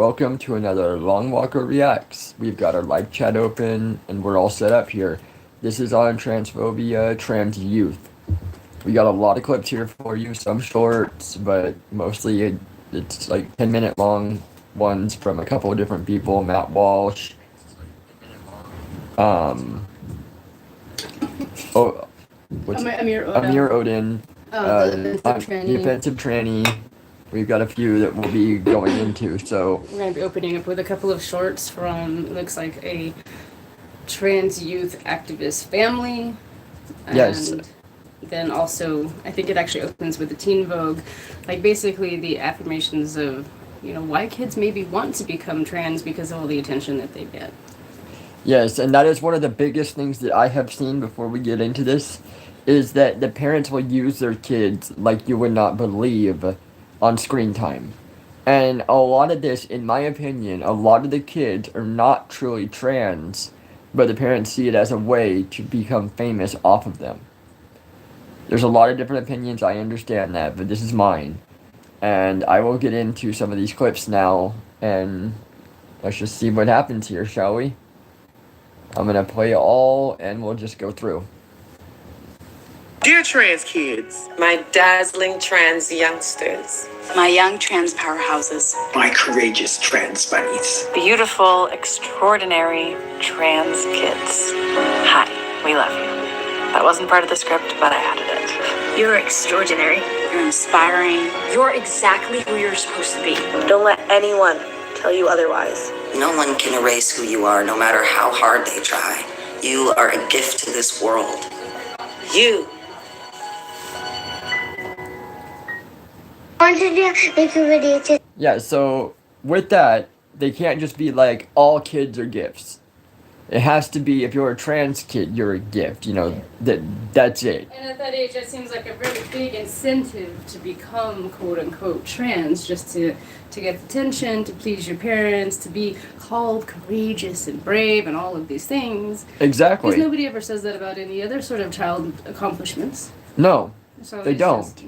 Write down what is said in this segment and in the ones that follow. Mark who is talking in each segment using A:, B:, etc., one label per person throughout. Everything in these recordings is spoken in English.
A: welcome to another LongWalker Reacts. We've got our live chat open, and we're all set up here. This is on Transphobia, trans youth. We got a lot of clips here for you, some shorts, but mostly it's like 10-minute long ones from a couple of different people. Matt Walsh,
B: Amir
A: Odom,
B: the
A: Offensive Tranny. We've got a few that we'll be going into, so
B: we're going to be opening up with a couple of shorts from, it looks like, a trans youth activist family.
A: yes.
B: And then also, I think it actually opens with the Teen Vogue, like basically the affirmations of, why kids maybe want to become trans because of all the attention that they get.
A: Yes, and that is one of the biggest things that I have seen before we get into this, is that the parents will use their kids like you would not believe on screen time. And a lot of this, in my opinion, a lot of the kids are not truly trans, but the parents see it as a way to become famous off of them. There's a lot of different opinions, I understand that, but this is mine. And I will get into some of these clips now, and let's just see what happens here, shall we? I'm gonna play it all, and we'll just go through.
C: Dear trans kids,
D: My dazzling trans youngsters.
E: My young trans powerhouses.
F: My courageous trans bunnies.
G: Beautiful, extraordinary trans kids. Hi, we love you. That wasn't part of the script, but I added it.
E: You're extraordinary. You're inspiring.
H: You're exactly who you're supposed to be.
D: Don't let anyone tell you otherwise.
I: No one can erase who you are, no matter how hard they try. You are a gift to this world.
D: You.
J: I wanted to make a video to...
A: Yeah, so with that, they can't just be like, all kids are gifts. It has to be, if you're a trans kid, you're a gift, that's it.
B: And at that age, that seems like a very big incentive to become quote-unquote trans, just to get attention, to please your parents, to be called courageous and brave and all of these things.
A: Exactly.
B: Because nobody ever says that about any other sort of child accomplishments.
A: No,
B: So
A: they
B: it's
A: don't.
B: Just,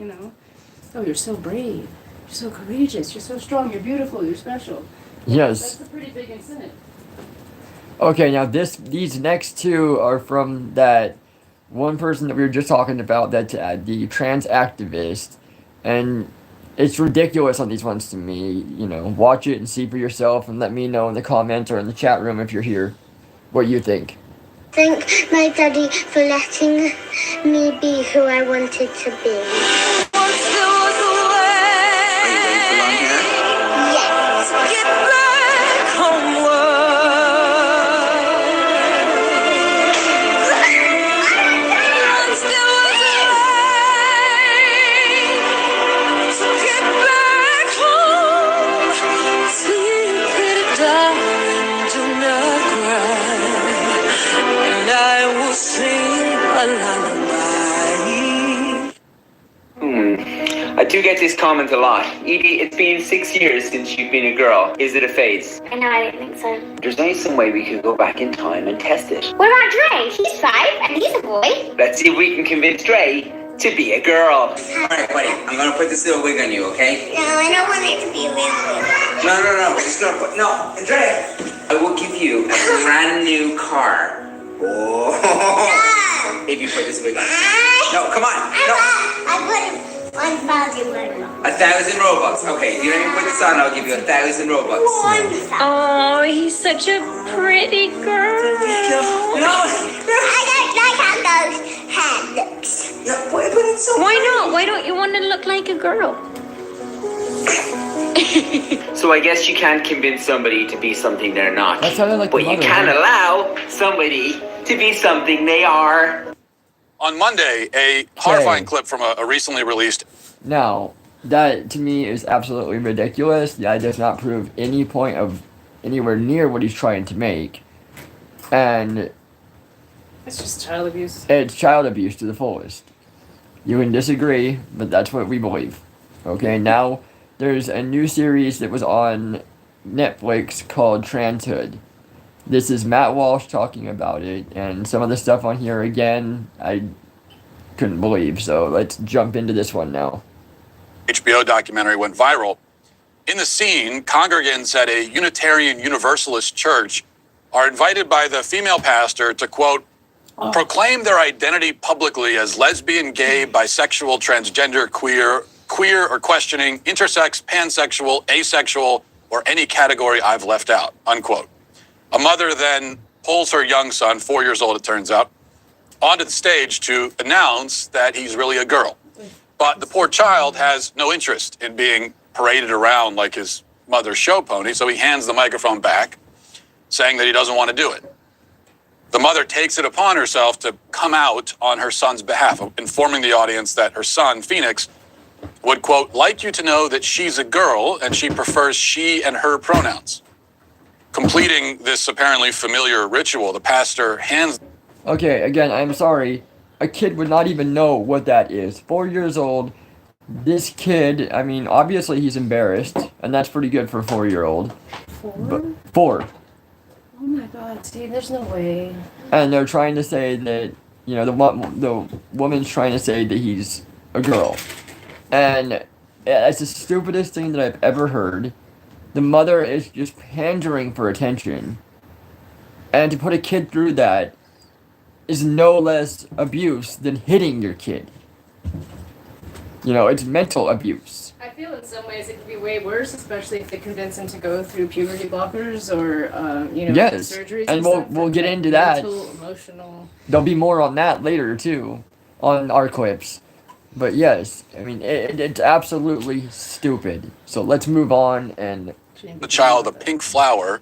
B: oh, you're so brave, you're so courageous, you're so strong, you're beautiful, you're special.
A: Yes.
B: That's a pretty big incentive.
A: Okay, now these next two are from that one person that we were just talking about, that's the trans activist, and it's ridiculous on these ones to me. Watch it and see for yourself, and let me know in the comments or in the chat room if you're here what you think.
J: Thank my daddy for letting me be who I wanted to be.
C: I do get this comment a lot. Edie, it's been 6 years since you've been a girl. Is it a phase?
J: No, I don't think so.
C: There's only some way we could go back in time and test it.
J: What about Dre? He's 5 and he's a boy.
C: Let's see if we can convince Dre to be a girl.
F: Alright, buddy, I'm gonna put this little wig on you, okay?
J: No, I don't want it to be a wig.
F: No, we're just gonna put, no, Andrea! I will give you a brand new car. Oh, if you put this wig on. No, come on, no.
J: I put 1,000 Robux.
F: 1,000 Robux. Okay, if you don't even put this on, I'll give you 1,000 Robux.
J: 1,000.
H: Oh, he's such a pretty girl.
F: No!
J: I don't like how those hair looks.
F: No, but it's so
H: Why not? Why don't you want to look like a girl?
C: So I guess you can't convince somebody to be something they're not.
A: That sounded like
C: but
A: the
C: you
A: mother,
C: can
A: right?
C: allow somebody to be something they are.
K: On Monday, a horrifying clip from a recently released...
A: Now, that to me is absolutely ridiculous. That does not prove any point of anywhere near what he's trying to make. And
B: It's just child abuse.
A: it's child abuse to the fullest. You can disagree, but that's what we believe. Okay, now there's a new series that was on Netflix called TransKIDS. This is Matt Walsh talking about it, and some of the stuff on here, again, I couldn't believe. So let's jump into this one now.
K: HBO documentary went viral In the scene, congregants at a Unitarian Universalist church are invited by the female pastor to, quote, proclaim their identity publicly as lesbian, gay, bisexual, transgender, queer or questioning, intersex, pansexual, asexual, or any category I've left out, unquote. A mother then pulls her young son, 4 years old it turns out, onto the stage to announce that he's really a girl. But the poor child has no interest in being paraded around like his mother's show pony, so he hands the microphone back, saying that he doesn't want to do it. The mother takes it upon herself to come out on her son's behalf, informing the audience that her son, Phoenix, would, quote, like you to know that she's a girl and she prefers she and her pronouns. Completing this apparently familiar ritual, the pastor hands...
A: Okay, again, I'm sorry. A kid would not even know what that is. 4 years old. This kid, I mean, obviously he's embarrassed, and that's pretty good for a 4-year-old.
B: 4?
A: But 4.
B: Oh my god, see, there's no way.
A: And they're trying to say that, you know, the woman's trying to say that he's a girl. And it's the stupidest thing that I've ever heard. The mother is just pandering for attention. And to put a kid through that is no less abuse than hitting your kid. You know, it's mental abuse.
B: I feel in some ways it could be way worse, especially if they convince him to go through puberty blockers or,
A: Yes,
B: surgeries.
A: and
B: stuff
A: we'll
B: for,
A: get
B: like,
A: into that.
B: mental, emotional.
A: There'll be more on that later, too, on our clips. But yes, I mean, it's absolutely stupid. So let's move on and...
K: the child a pink flower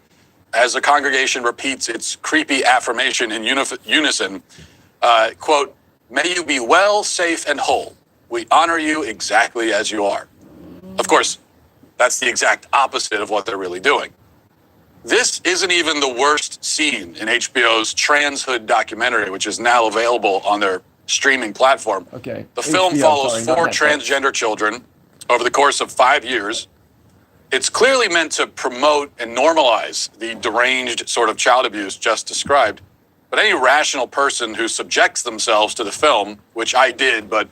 K: as the congregation repeats its creepy affirmation in unison, quote, may you be well, safe, and whole. We honor you exactly as you are. Of course, that's the exact opposite of what they're really doing. This isn't even the worst scene in HBO's Transhood documentary, which is now available on their streaming platform.
A: Okay.
K: The film follows 4 transgender children over the course of 5 years. It's clearly meant to promote and normalize the deranged sort of child abuse just described. But any rational person who subjects themselves to the film, which I did, but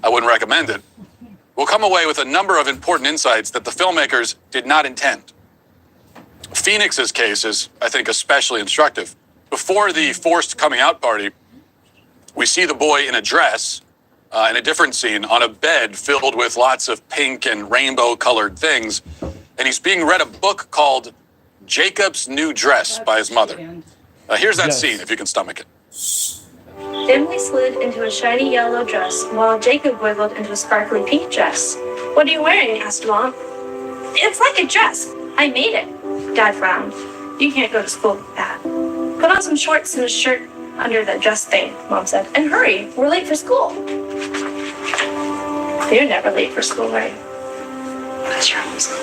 K: I wouldn't recommend it, will come away with a number of important insights that the filmmakers did not intend. Phoenix's case is, I think, especially instructive. Before the forced coming out party, we see the boy in a dress, in a different scene, on a bed filled with lots of pink and rainbow-colored things, and he's being read a book called Jacob's New Dress by his mother. Here's that scene, if you can stomach it.
L: Dimly slid into a shiny yellow dress, while Jacob wiggled into a sparkly pink dress. What are you wearing? Asked Mom. It's like a dress. I made it. Dad frowned. You can't go to school with that. Put on some shorts and a shirt under that dress thing, Mom said. And hurry, we're late for school. You're never late for school, right? Because you're always late.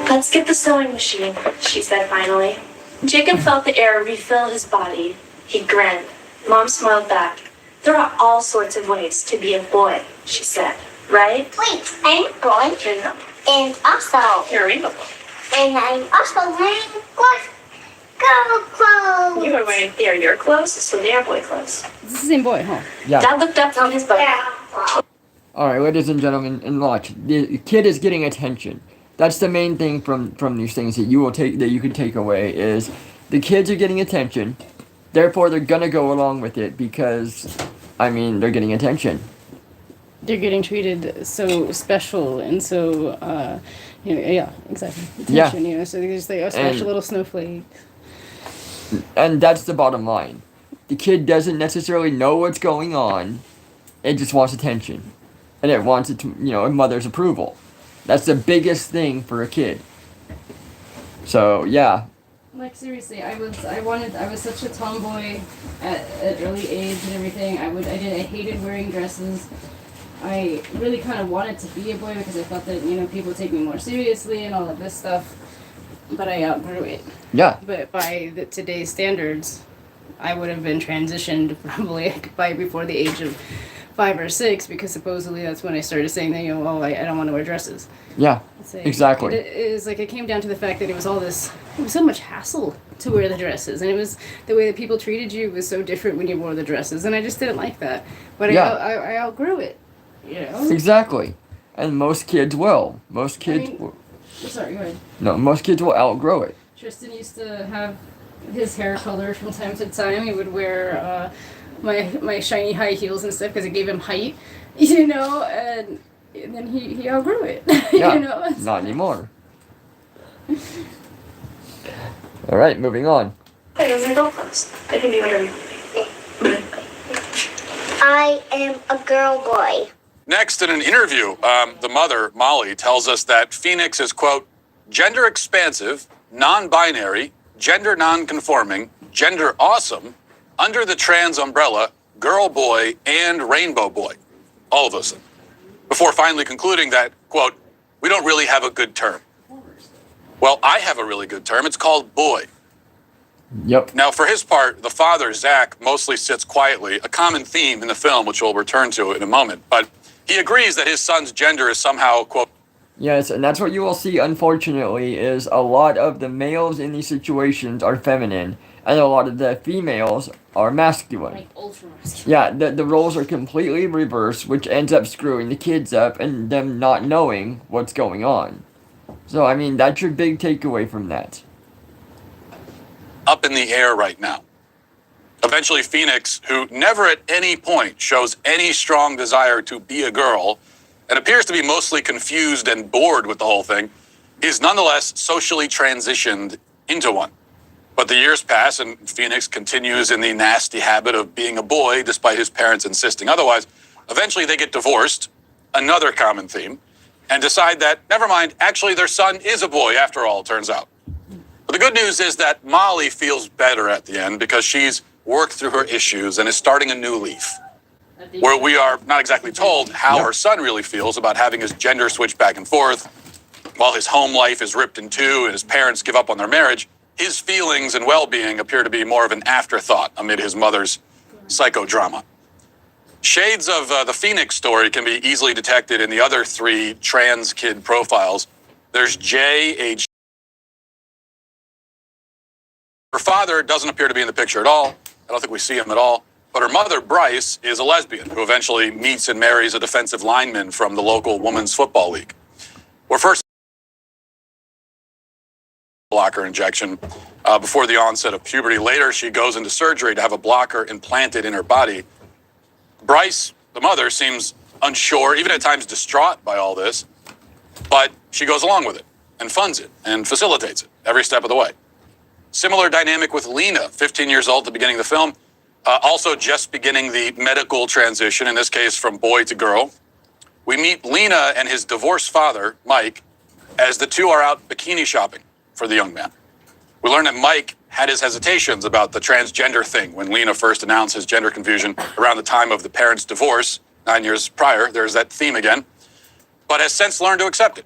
L: Let's get the sewing machine, she said finally. Jacob felt the air refill his body. He grinned. Mom smiled back. There are all sorts of ways to be a boy, she said. Right?
J: Wait, I'm a boy.
L: No.
J: And also...
L: You're a rainbow boy.
J: And I'm also wearing girl clothes.
L: You are wearing your clothes, so they are boy clothes.
B: It's the same boy, huh?
A: Yeah.
L: Dad looked up from his book.
J: Yeah.
A: Alright, ladies and gentlemen, and watch. The kid is getting attention. That's the main thing from these things that you can take away is the kids are getting attention. Therefore, they're gonna go along with it because, I mean, they're getting attention.
B: They're getting treated so special and so, yeah, exactly. Attention,
A: Yeah.
B: So they're just like a special little snowflake.
A: And that's the bottom line. The kid doesn't necessarily know what's going on. It just wants attention. And it wants it to, a mother's approval. That's the biggest thing for a kid. So, yeah.
B: Like seriously, I was such a tomboy at an early age and everything. I hated wearing dresses. I really kind of wanted to be a boy because I thought that, people would take me more seriously and all of this stuff. But I outgrew it.
A: Yeah.
B: But by today's standards, I would have been transitioned probably by before the age of 5 or 6 because supposedly that's when I started saying that, I don't want to wear dresses.
A: Yeah, exactly.
B: It was like it came down to the fact that it was so much hassle to wear the dresses, and it was the way that people treated you was so different when you wore the dresses, and I just didn't like that. But I outgrew it,
A: Exactly. And most kids will. Most kids.
B: Sorry, go ahead.
A: No, most kids will outgrow it.
B: Tristan used to have his hair colored from time to time. He would wear my shiny high heels and stuff because it gave him height, and then he outgrew it.
A: Yeah, not anymore. All right, moving on.
L: Hey, those are girl clothes. They can be whatever.
J: I am a girl boy.
K: Next, in an interview, the mother, Molly, tells us that Phoenix is, quote, gender expansive, non-binary, gender non-conforming, gender awesome, under the trans umbrella, girl boy, and rainbow boy. All of those things. Before finally concluding that, quote, we don't really have a good term. Well, I have a really good term. It's called boy.
A: Yep.
K: Now, for his part, the father, Zach, mostly sits quietly, a common theme in the film, which we'll return to in a moment. But he agrees that his son's gender is somehow, quote...
A: Yes, and that's what you will see, unfortunately, is a lot of the males in these situations are feminine, and a lot of the females are masculine.
B: Like ultra masculine.
A: Yeah, the roles are completely reversed, which ends up screwing the kids up and them not knowing what's going on. So, I mean, that's your big takeaway from that.
K: Up in the air right now. Eventually, Phoenix, who never at any point shows any strong desire to be a girl and appears to be mostly confused and bored with the whole thing, is nonetheless socially transitioned into one. But the years pass and Phoenix continues in the nasty habit of being a boy despite his parents insisting otherwise. Eventually, they get divorced, another common theme, and decide that, never mind, actually their son is a boy after all, it turns out. But the good news is that Molly feels better at the end because she's worked through her issues and is starting a new leaf, where we are not exactly told how her son really feels about having his gender switched back and forth, while his home life is ripped in two and his parents give up on their marriage. His feelings and well-being appear to be more of an afterthought amid his mother's psychodrama. Shades of the Phoenix story can be easily detected in the other three trans kid profiles. There's Jay, age... Her father doesn't appear to be in the picture at all. I don't think we see him at all. But her mother, Bryce, is a lesbian who eventually meets and marries a defensive lineman from the local women's football league. We're first blocker injection before the onset of puberty. Later, she goes into surgery to have a blocker implanted in her body. Bryce, the mother, seems unsure, even at times distraught by all this, but she goes along with it and funds it and facilitates it every step of the way. Similar dynamic with Lena, 15 years old at the beginning of the film, also just beginning the medical transition, in this case from boy to girl. We meet Lena and his divorced father, Mike, as the two are out bikini shopping for the young man. We learn that Mike had his hesitations about the transgender thing when Lena first announced his gender confusion around the time of the parents' divorce 9 years prior. There's that theme again, but has since learned to accept it.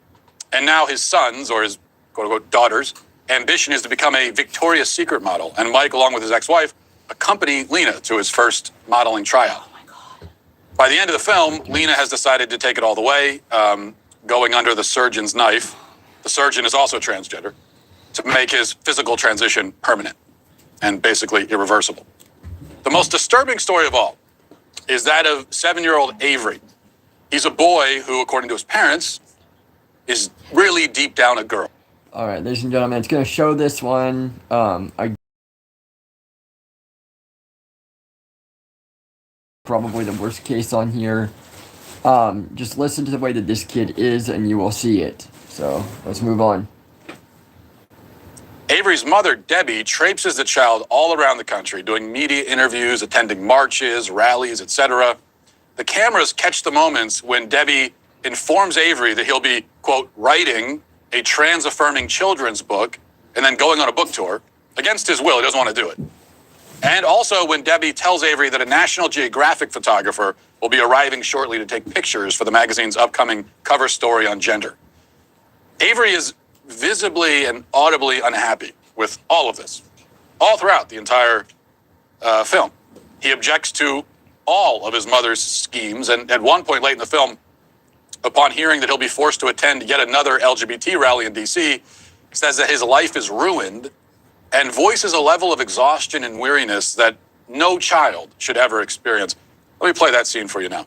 K: And now his sons, or his quote-unquote daughters, ambition is to become a Victoria's Secret model, and Mike, along with his ex-wife, accompany Lena to his first modeling tryout. Oh my God. By the end of the film, Lena has decided to take it all the way, going under the surgeon's knife. The surgeon is also transgender, to make his physical transition permanent and basically irreversible. The most disturbing story of all is that of 7-year-old Avery. He's a boy who, according to his parents, is really deep down a girl.
A: All right, ladies and gentlemen, it's going to show this one. Probably the worst case on here. Just listen to the way that this kid is and you will see it. So let's move on.
K: Avery's mother, Debbie, traipses the child all around the country, doing media interviews, attending marches, rallies, etc. The cameras catch the moments when Debbie informs Avery that he'll be, quote, writing a trans-affirming children's book and then going on a book tour. Against his will, he doesn't want to do it. And also when Debbie tells Avery that a National Geographic photographer will be arriving shortly to take pictures for the magazine's upcoming cover story on gender. Avery is visibly and audibly unhappy with all of this, all throughout the entire film. He objects to all of his mother's schemes, and at one point late in the film, upon hearing that he'll be forced to attend yet another LGBT rally in D.C., says that his life is ruined and voices a level of exhaustion and weariness that no child should ever experience. Let me play that scene for you now.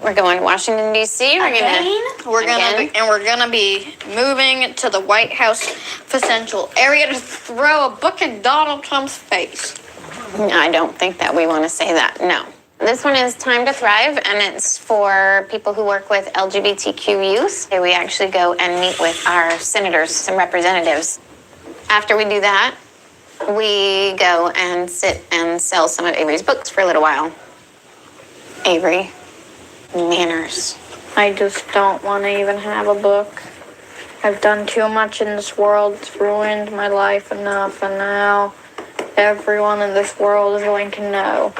M: We're going to Washington, D.C.
N: We're gonna be moving to the White House Central area to throw a book in Donald Trump's face.
M: I don't think that we want to say that, no. This one is Time to Thrive, and it's for people who work with LGBTQ youth. We actually go and meet with our senators and representatives. After we do that, we go and sit and sell some of Avery's books for a little while. Avery, manners.
N: I just don't want to even have a book. I've done too much in this world. It's ruined my life enough, and now everyone in this world is going to know.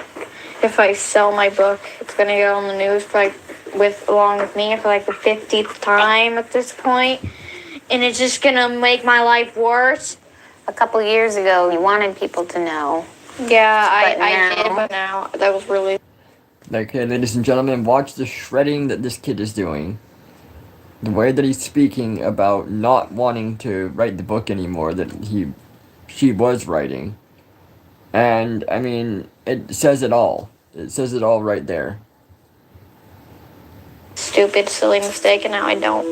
N: If I sell my book, it's going to go on the news along with me for like the 50th time at this point. And it's just going to make my life worse.
M: A couple years ago, you wanted people to know.
N: Yeah, I did, but now that was really...
A: Okay, ladies and gentlemen, watch the shredding that this kid is doing. The way that he's speaking about not wanting to write the book anymore that she was writing. And, I mean, it says it all. It says it all right there.
N: Stupid, silly mistake, and now I don't.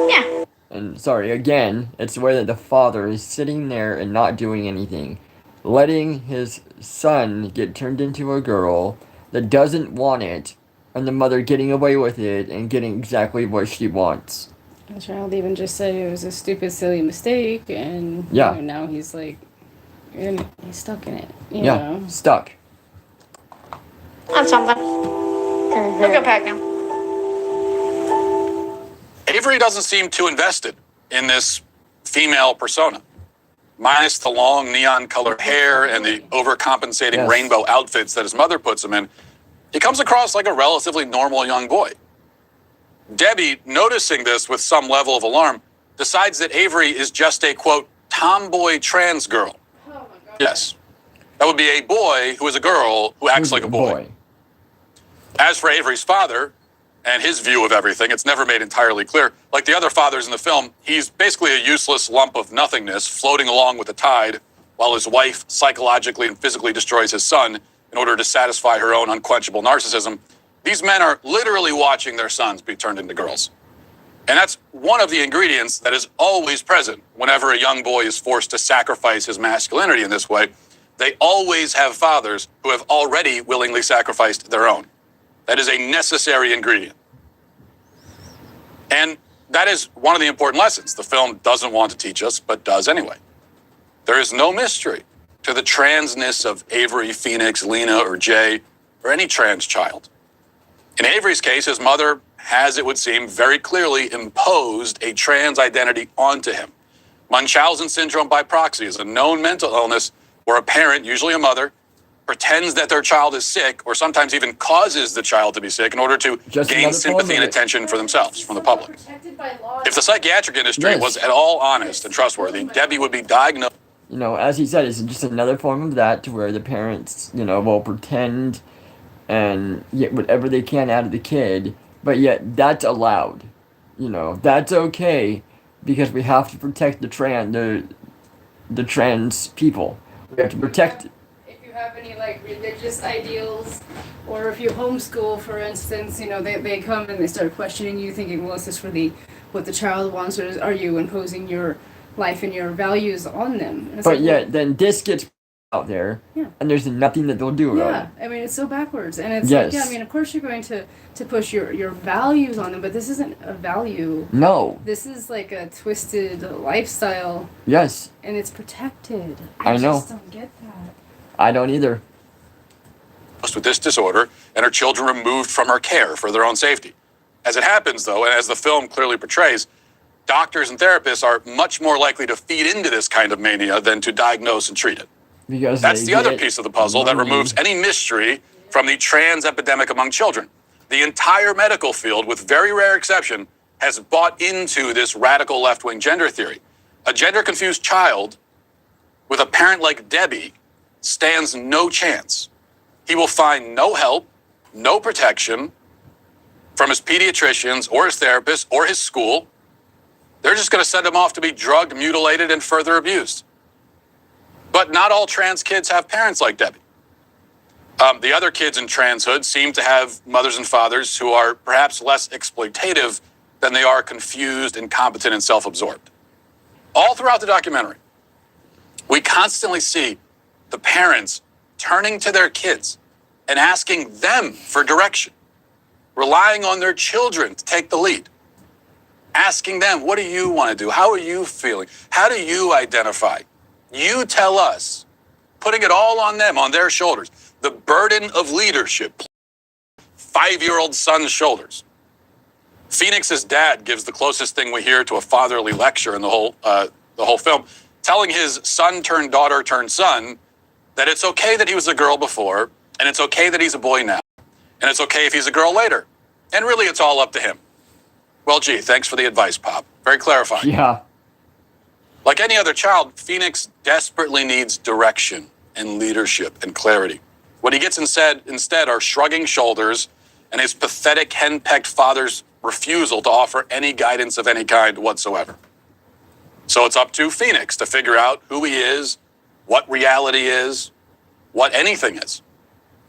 N: Yeah.
A: And, sorry, again, it's the way that the father is sitting there and not doing anything. Letting his son get turned into a girl that doesn't want it, and the mother getting away with it and getting exactly what she wants.
B: The child even just said it was a stupid, silly mistake, and
A: yeah.
B: Now he's like, he's stuck in it. You
A: yeah,
B: know?
A: Stuck.
N: That's something. We'll go back now.
K: Avery doesn't seem too invested in this female persona. Minus the long neon-colored hair and the overcompensating rainbow outfits that his mother puts him in, he comes across like a relatively normal young boy. Debbie, noticing this with some level of alarm, decides that Avery is just a, quote, tomboy trans girl. Oh my God. Yes. That would be a boy who is a girl who acts like a boy. As for Avery's father and his view of everything, it's never made entirely clear. Like the other fathers in the film, he's basically a useless lump of nothingness floating along with the tide while his wife psychologically and physically destroys his son in order to satisfy her own unquenchable narcissism. These men are literally watching their sons be turned into girls. And that's one of the ingredients that is always present whenever a young boy is forced to sacrifice his masculinity in this way. They always have fathers who have already willingly sacrificed their own. That is a necessary ingredient. And that is one of the important lessons the film doesn't want to teach us, but does anyway. There is no mystery to the transness of Avery, Phoenix, Lena, or Jay, or any trans child. In Avery's case, his mother has, it would seem, very clearly imposed a trans identity onto him. Munchausen syndrome by proxy is a known mental illness where a parent, usually a mother, pretends that their child is sick or sometimes even causes the child to be sick in order to gain sympathy and attention for themselves from the public. If the psychiatric industry was at all honest and trustworthy, Debbie would be diagnosed.
A: You know, as he said, it's just another form of that to where the parents, will pretend and get whatever they can out of the kid, but yet that's allowed. That's okay because we have to protect the trans people. We have to protect.
B: If you have any religious ideals, or if you homeschool, for instance, they come and they start questioning you, thinking, well, is this really what the child wants, or are you imposing your life and your values on them?
A: But yet, then this gets out there, and there's nothing that they'll do about it.
B: Yeah, I mean, it's so backwards. And it's of course you're going to push your values on them, but this isn't a value.
A: No.
B: This is like a twisted lifestyle.
A: Yes.
B: And it's protected.
A: I know.
B: just don't get that.
A: I don't either.
K: With this disorder, and her children removed from her care for their own safety. As it happens, though, and as the film clearly portrays, doctors and therapists are much more likely to feed into this kind of mania than to diagnose and treat it.
A: Because
K: that's the other piece of the puzzle that removes any mystery from the trans epidemic among children. The entire medical field, with very rare exception, has bought into this radical left-wing gender theory. A gender-confused child with a parent like Debbie stands no chance. He will find no help, no protection from his pediatricians or his therapists or his school. They're just going to send him off to be drugged, mutilated, and further abused. But not all trans kids have parents like Debbie. The other kids in transhood seem to have mothers and fathers who are perhaps less exploitative than they are confused, incompetent, and self-absorbed. All throughout the documentary, we constantly see the parents turning to their kids and asking them for direction, relying on their children to take the lead, asking them, what do you want to do? How are you feeling? How do you identify? You tell us, putting it all on them, on their shoulders. The burden of leadership, 5-year-old son's shoulders. Phoenix's dad gives the closest thing we hear to a fatherly lecture in the whole film, telling his son turned daughter turned son that it's okay that he was a girl before, and it's okay that he's a boy now, and it's okay if he's a girl later. And really, it's all up to him. Well, gee, thanks for the advice, Pop. Very clarifying.
A: Yeah.
K: Like any other child, Phoenix desperately needs direction and leadership and clarity. What he gets instead are shrugging shoulders and his pathetic, henpecked father's refusal to offer any guidance of any kind whatsoever. So it's up to Phoenix to figure out who he is, what reality is, what anything is.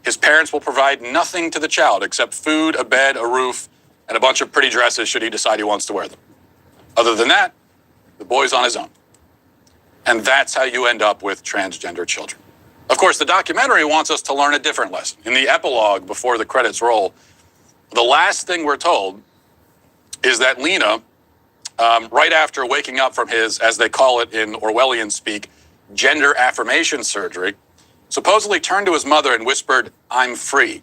K: His parents will provide nothing to the child except food, a bed, a roof, and a bunch of pretty dresses should he decide he wants to wear them. Other than that, the boy's on his own. And that's how you end up with transgender children. Of course, the documentary wants us to learn a different lesson. In the epilogue, before the credits roll, the last thing we're told is that Lena, right after waking up from his, as they call it in Orwellian speak, gender affirmation surgery, supposedly turned to his mother and whispered, "I'm free."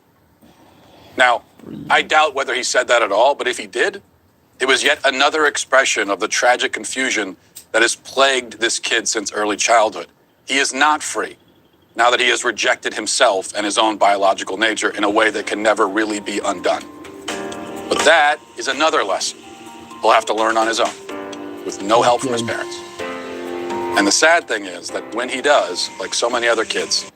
K: Now, I doubt whether he said that at all, but if he did, it was yet another expression of the tragic confusion that has plagued this kid since early childhood. He is not free, now that he has rejected himself and his own biological nature in a way that can never really be undone. But that is another lesson he'll have to learn on his own, with no help from his parents. And the sad thing is that when he does, like so many other kids...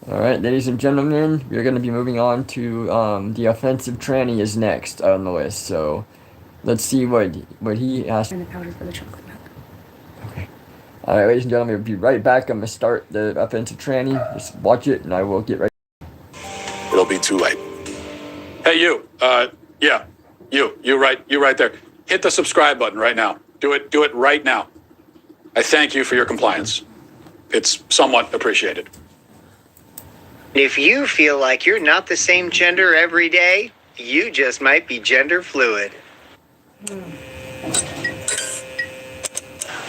A: All right, ladies and gentlemen, we're going to be moving on to the offensive tranny is next on the list. So let's see what he has.
B: And the powder for the chocolate milk.
A: Okay. All right, ladies and gentlemen, we'll be right back. I'm going to start the offensive tranny. Just watch it, and I will get right.
K: It'll be too late. Hey, you. Yeah, you right there. Hit the subscribe button right now. Do it right now. I thank you for your compliance. It's somewhat appreciated.
O: If you feel like you're not the same gender every day, you just might be gender fluid.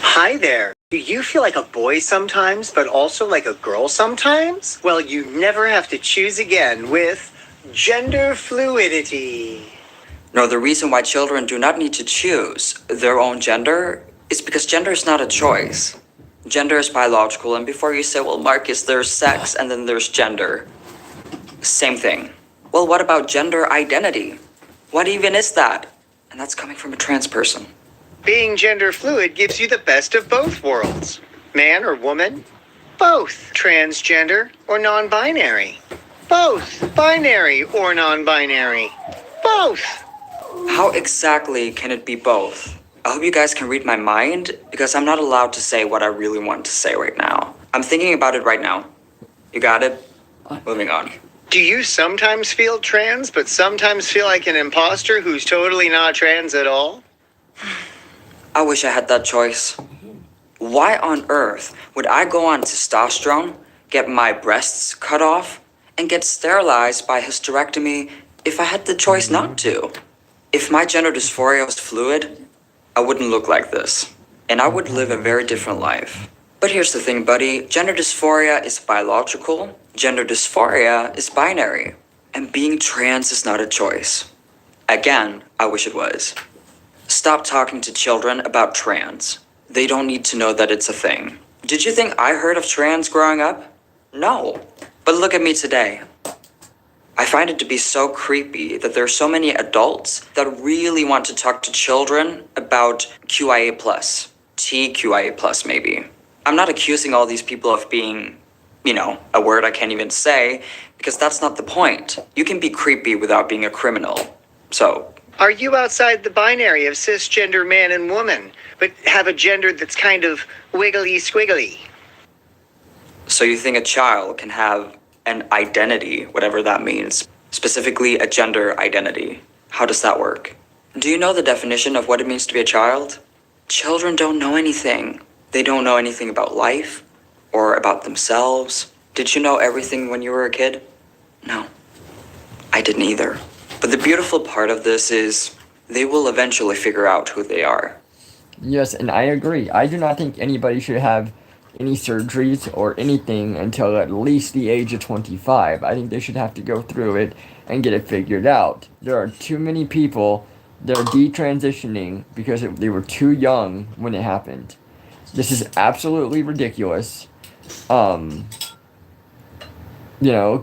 O: Hi there. Do you feel like a boy sometimes, but also like a girl sometimes? Well, you never have to choose again with gender fluidity.
I: No, the reason why children do not need to choose their own gender is because gender is not a choice. Gender is biological, and before you say, well, Marcus, there's sex and then there's gender. Same thing. Well, what about gender identity? What even is that? And that's coming from a trans person.
O: Being gender fluid gives you the best of both worlds. Man or woman? Both. Transgender or non-binary? Both. Binary or non-binary? Both.
I: How exactly can it be both? I hope you guys can read my mind, because I'm not allowed to say what I really want to say right now. I'm thinking about it right now. You got it? Moving on.
O: Do you sometimes feel trans, but sometimes feel like an imposter who's totally not trans at all?
I: I wish I had that choice. Why on earth would I go on testosterone, get my breasts cut off, and get sterilized by hysterectomy if I had the choice not to? If my gender dysphoria was fluid, I wouldn't look like this, and I would live a very different life. But here's the thing, buddy. Gender dysphoria is biological. Gender dysphoria is binary. And being trans is not a choice. Again, I wish it was. Stop talking to children about trans. They don't need to know that it's a thing. Did you think I heard of trans growing up? No. But look at me today. I find it to be so creepy that there are so many adults that really want to talk to children about QIA+, TQIA+, maybe. I'm not accusing all these people of being, a word I can't even say, because that's not the point. You can be creepy without being a criminal. So...
O: Are you outside the binary of cisgender man and woman, but have a gender that's kind of wiggly squiggly?
I: So you think a child can have an identity, whatever that means, specifically a gender identity. How does that work? Do you know the definition of what it means to be a child? Children don't know anything. They don't know anything about life or about themselves. Did you know everything when you were a kid? No, I didn't either. But the beautiful part of this is they will eventually figure out who they are.
A: Yes, and I agree. I do not think anybody should have any surgeries or anything until at least the age of 25. I think they should have to go through it and get it figured out. There are too many people that are detransitioning because they were too young when it happened. This is absolutely ridiculous.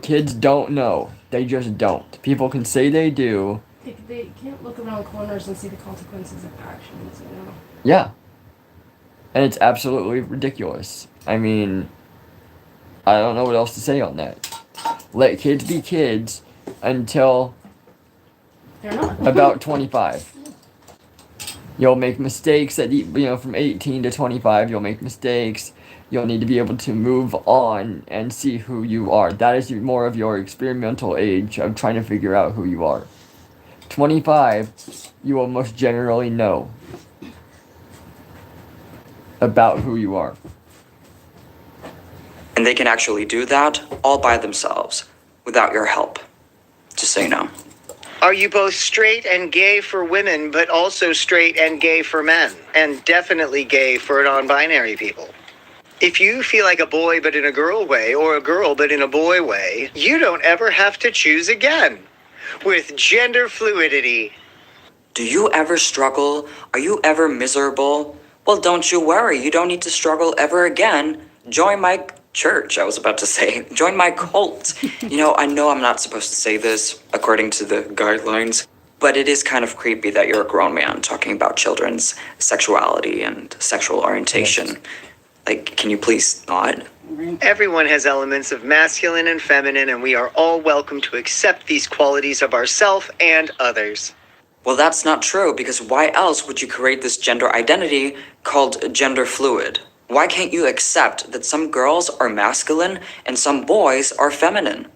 A: Kids don't know. They just don't. People can say they do.
B: They can't look around corners and see the consequences of actions,
A: Yeah. And it's absolutely ridiculous. I mean, I don't know what else to say on that. Let kids be kids until
B: They're not.
A: about 25. You'll make mistakes from 18 to 25, you'll make mistakes. You'll need to be able to move on and see who you are. That is more of your experimental age of trying to figure out who you are. 25, you will most generally know about who you are.
I: And they can actually do that all by themselves, without your help. Just so you know.
O: Are you both straight and gay for women, but also straight and gay for men? And definitely gay for non-binary people? If you feel like a boy but in a girl way, or a girl but in a boy way, you don't ever have to choose again. With gender fluidity.
I: Do you ever struggle? Are you ever miserable? Well, don't you worry. You don't need to struggle ever again. Join my church, I was about to say. Join my cult. I know I'm not supposed to say this according to the guidelines, but it is kind of creepy that you're a grown man talking about children's sexuality and sexual orientation. Yes. Can you please not?
O: Everyone has elements of masculine and feminine, and we are all welcome to accept these qualities of ourselves and others.
I: Well, that's not true, because why else would you create this gender identity called gender fluid? Why can't you accept that some girls are masculine and some boys are feminine?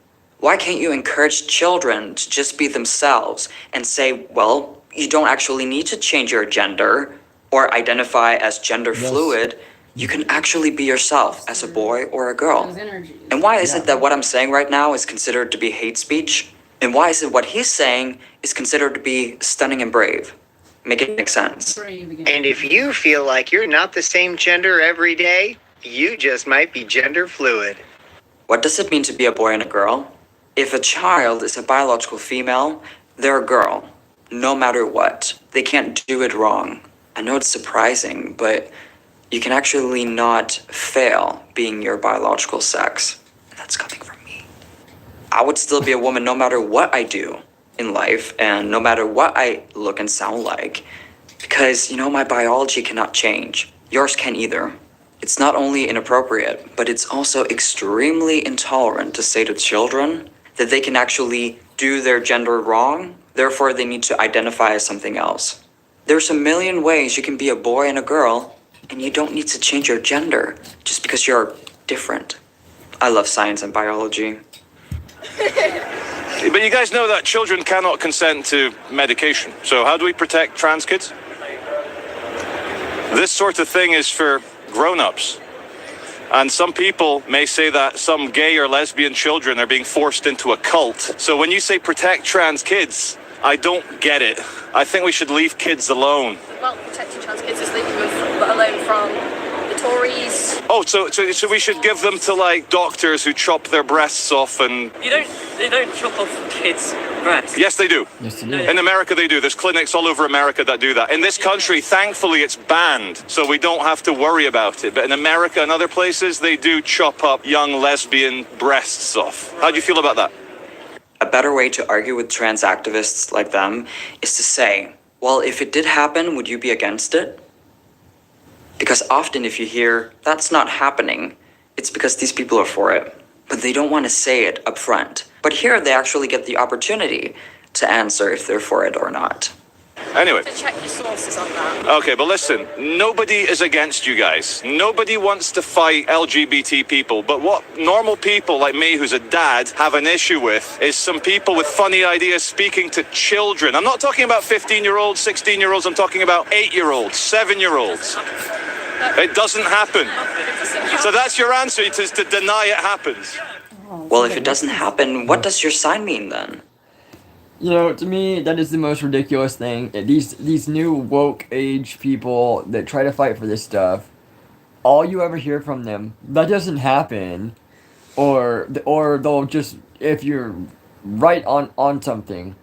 I: Why can't you encourage children to just be themselves and say, well, you don't actually need to change your gender or identify as gender fluid. You can actually be yourself as a boy or a girl. And why is it that what I'm saying right now is considered to be hate speech? And why is it what he's saying is considered to be stunning and brave? Make it make sense.
O: And if you feel like you're not the same gender every day, you just might be gender fluid.
I: What does it mean to be a boy and a girl? If a child is a biological female, they're a girl, no matter what. They can't do it wrong. I know it's surprising, but you can actually not fail being your biological sex. And that's coming from me. I would still be a woman no matter what I do in life and no matter what I look and sound like. Because, my biology cannot change. Yours can't either. It's not only inappropriate, but it's also extremely intolerant to say to children that they can actually do their gender wrong, therefore they need to identify as something else. There's a million ways you can be a boy and a girl, and you don't need to change your gender just because you're different. I love science and biology.
P: But you guys know that children cannot consent to medication. So how do we protect trans kids? This sort of thing is for grown-ups. And some people may say that some gay or lesbian children are being forced into a cult. So when you say protect trans kids, I don't get it. I think we should leave kids alone.
Q: Well, protecting trans kids is leaving them alone from the Tories.
P: Oh, so we should give them to doctors who chop their breasts off and...
Q: They don't chop off kids' breasts.
P: Yes, they do.
A: Yes, they do.
P: In America, they do. There's clinics all over America that do that. In this country, thankfully, it's banned, so we don't have to worry about it. But in America and other places, they do chop up young lesbian breasts off. How do you feel about that?
I: A better way to argue with trans activists like them is to say, well, if it did happen, would you be against it? Because often if you hear, that's not happening, it's because these people are for it. But they don't want to say it up front. But here they actually get the opportunity to answer if they're for it or not.
P: Anyway.
Q: To check your sources on that.
P: Okay, but listen, nobody is against you guys. Nobody wants to fight LGBT people, but what normal people like me, who's a dad, have an issue with is some people with funny ideas speaking to children. I'm not talking about 15-year-olds, 16-year-olds, I'm talking about 8-year-olds, 7-year-olds. It doesn't happen. So that's your answer, is to deny it happens.
I: Well, if it doesn't happen, what does your sign mean then?
A: You know, to me, that is the most ridiculous thing. These new woke age people that try to fight for this stuff, all you ever hear from them, that doesn't happen, or they'll just, if you're right on something,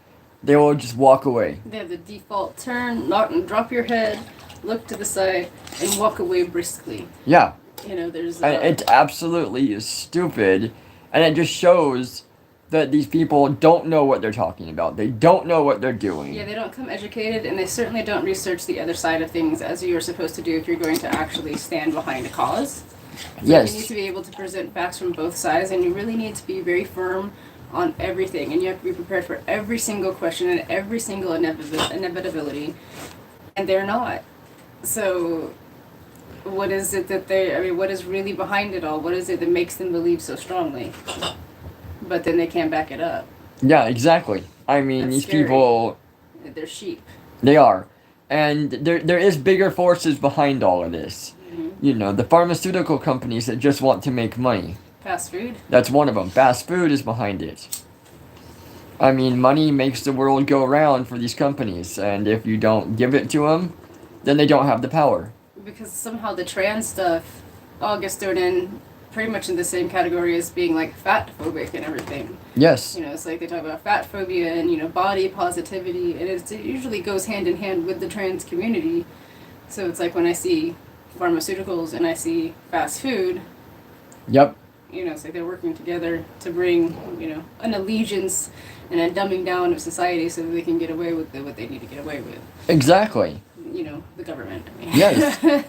A: they will just walk away.
B: They have the default turn, drop your head, look to the side, and walk away briskly.
A: Yeah.
B: You know, there's...
A: And it's absolutely stupid, and it just shows that these people don't know what they're talking about. They don't know what they're doing.
B: Yeah, they don't come educated, and they certainly don't research the other side of things as you're supposed to do if you're going to actually stand behind a cause. So
A: Yes.
B: you need to be able to present facts from both sides, and you really need to be very firm on everything, and you have to be prepared for every single question and every single inevitability, and they're not. So what is it that what is really behind it all? What is it that makes them believe so strongly? But then they can't back it up.
A: Yeah, exactly. I mean,
B: That's
A: these
B: scary.
A: people,
B: They're sheep.
A: they are. And there is bigger forces behind all of this. You know, the pharmaceutical companies that just want to make money.
B: Fast food.
A: That's one of them. Fast food is behind it. I mean, money makes the world go round for these companies, and if you don't give it to them, then they don't have the power.
B: Because somehow the trans stuff all gets thrown in pretty much in the same category as being like fat phobic and everything.
A: Yes.
B: You know, it's like they talk about fat phobia and, you know, body positivity, and it usually goes hand in hand with the trans community. So it's like when I see pharmaceuticals and I see fast food,
A: Yep.
B: you know, it's like they're working together to bring, you know, an allegiance and a dumbing down of society so that they can get away with what they need to get away with.
A: Exactly.
B: You know, the government. I mean.
A: Yes.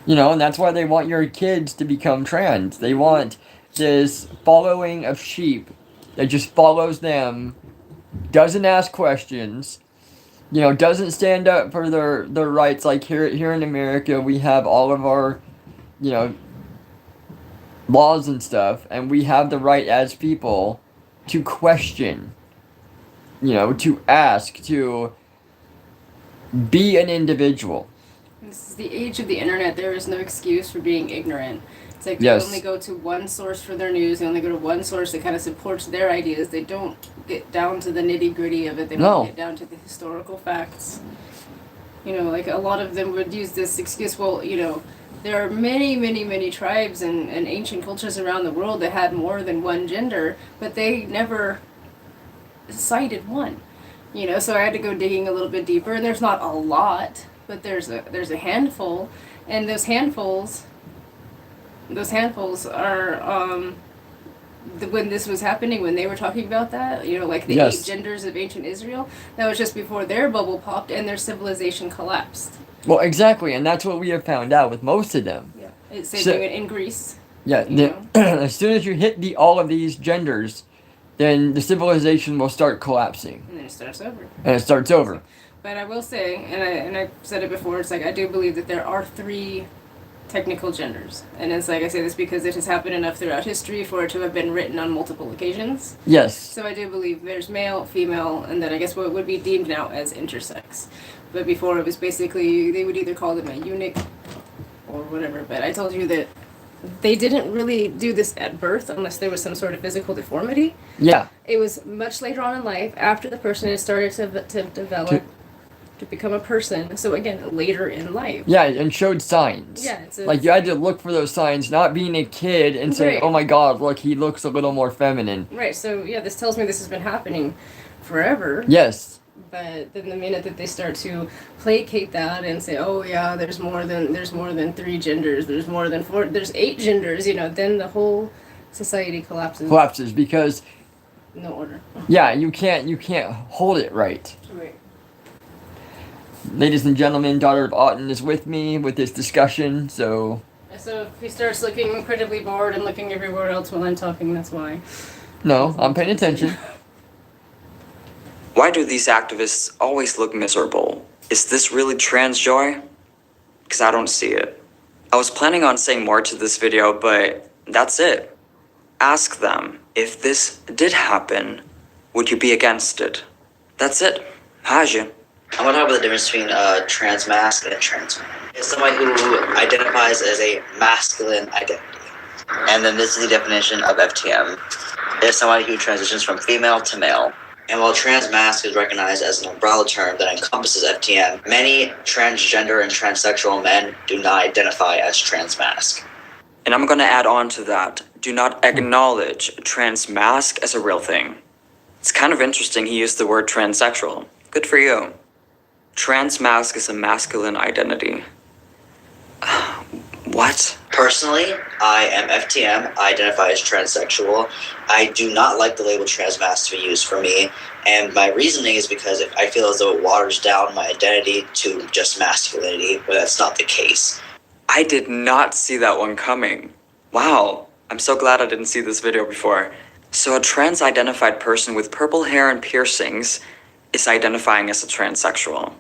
A: You know, and that's why they want your kids to become trans. They want this following of sheep that just follows them, doesn't ask questions, you know, doesn't stand up for their rights. Like here in America, we have all of our, you know, laws and stuff, and we have the right as people to question, you know, to ask, to be an individual.
B: This is the age of the internet. There is no excuse for being ignorant. It's like they
A: Yes.
B: only go to one source for their news. They only go to one source that kind of supports their ideas. They don't get down to the nitty gritty of it. They don't
A: No.
B: get down to the historical facts. You know, like a lot of them would use this excuse, well, you know, there are many, many, many tribes and ancient cultures around the world that had more than one gender, but they never cited one. You know, so I had to go digging a little bit deeper, and there's not a lot, but there's a handful, and those handfuls are when this was happening, when they were talking about that, you know, like the
A: Yes.
B: 8 genders of ancient Israel, that was just before their bubble popped and their civilization collapsed.
A: Well, exactly, and that's what we have found out with most of them.
B: Yeah, it's same
A: So-
B: thing in Greece.
A: Yeah, as soon as you hit all of these genders, then the civilization will start collapsing,
B: And then it starts over.
A: and it starts over.
B: But I will say, and I said it before, it's like I do believe that there are 3 technical genders. And it's like I say this because it has happened enough throughout history for it to have been written on multiple occasions.
A: Yes.
B: So I do believe there's male, female, and then I guess what would be deemed now as intersex. But before it was basically, they would either call them a eunuch or whatever. But I told you that they didn't really do this at birth unless there was some sort of physical deformity.
A: Yeah.
B: It was much later on in life, after the person had started to develop, to become a person. So again, later in life.
A: Yeah, and showed signs.
B: Yeah, it's
A: like you had to look for those signs, not being a kid and saying,
B: Right.
A: "Oh my God, look, he looks a little more feminine."
B: Right, so yeah, this tells me this has been happening forever.
A: Yes.
B: But then the minute that they start to placate that and say, "Oh yeah, there's more than 3 genders, there's more than 4, there's 8 genders," you know, then the whole society collapses.
A: Collapses because
B: No order.
A: yeah, you can't hold it right.
B: Right.
A: Ladies and gentlemen, daughter of Otton is with me with this discussion, so
B: So if he starts looking incredibly bored and looking everywhere else while I'm talking, that's why.
A: no, I'm paying attention.
I: Why do these activists always look miserable? Is this really trans joy? Because I don't see it. I was planning on saying more to this video, but that's it. Ask them, if this did happen, would you be against it? That's it. Haji.
R: I want to talk about the difference between trans mask and trans man. It's somebody who identifies as a masculine identity. And then this is the definition of FTM. It's somebody who transitions from female to male. And while trans mask is recognized as an umbrella term that encompasses FTM, many transgender and transsexual men do not identify as trans mask.
I: And I'm gonna add on to that. Do not acknowledge trans mask as a real thing. It's kind of interesting he used the word transsexual. Good for you. Trans mask is a masculine identity. What?
R: Personally, I am FTM. I identify as transsexual. I do not like the label trans mask to be used for me. And my reasoning is because I feel as though it waters down my identity to just masculinity, but that's not the case.
I: I did not see that one coming. Wow, I'm so glad I didn't see this video before. So a trans-identified person with purple hair and piercings is identifying as a transsexual.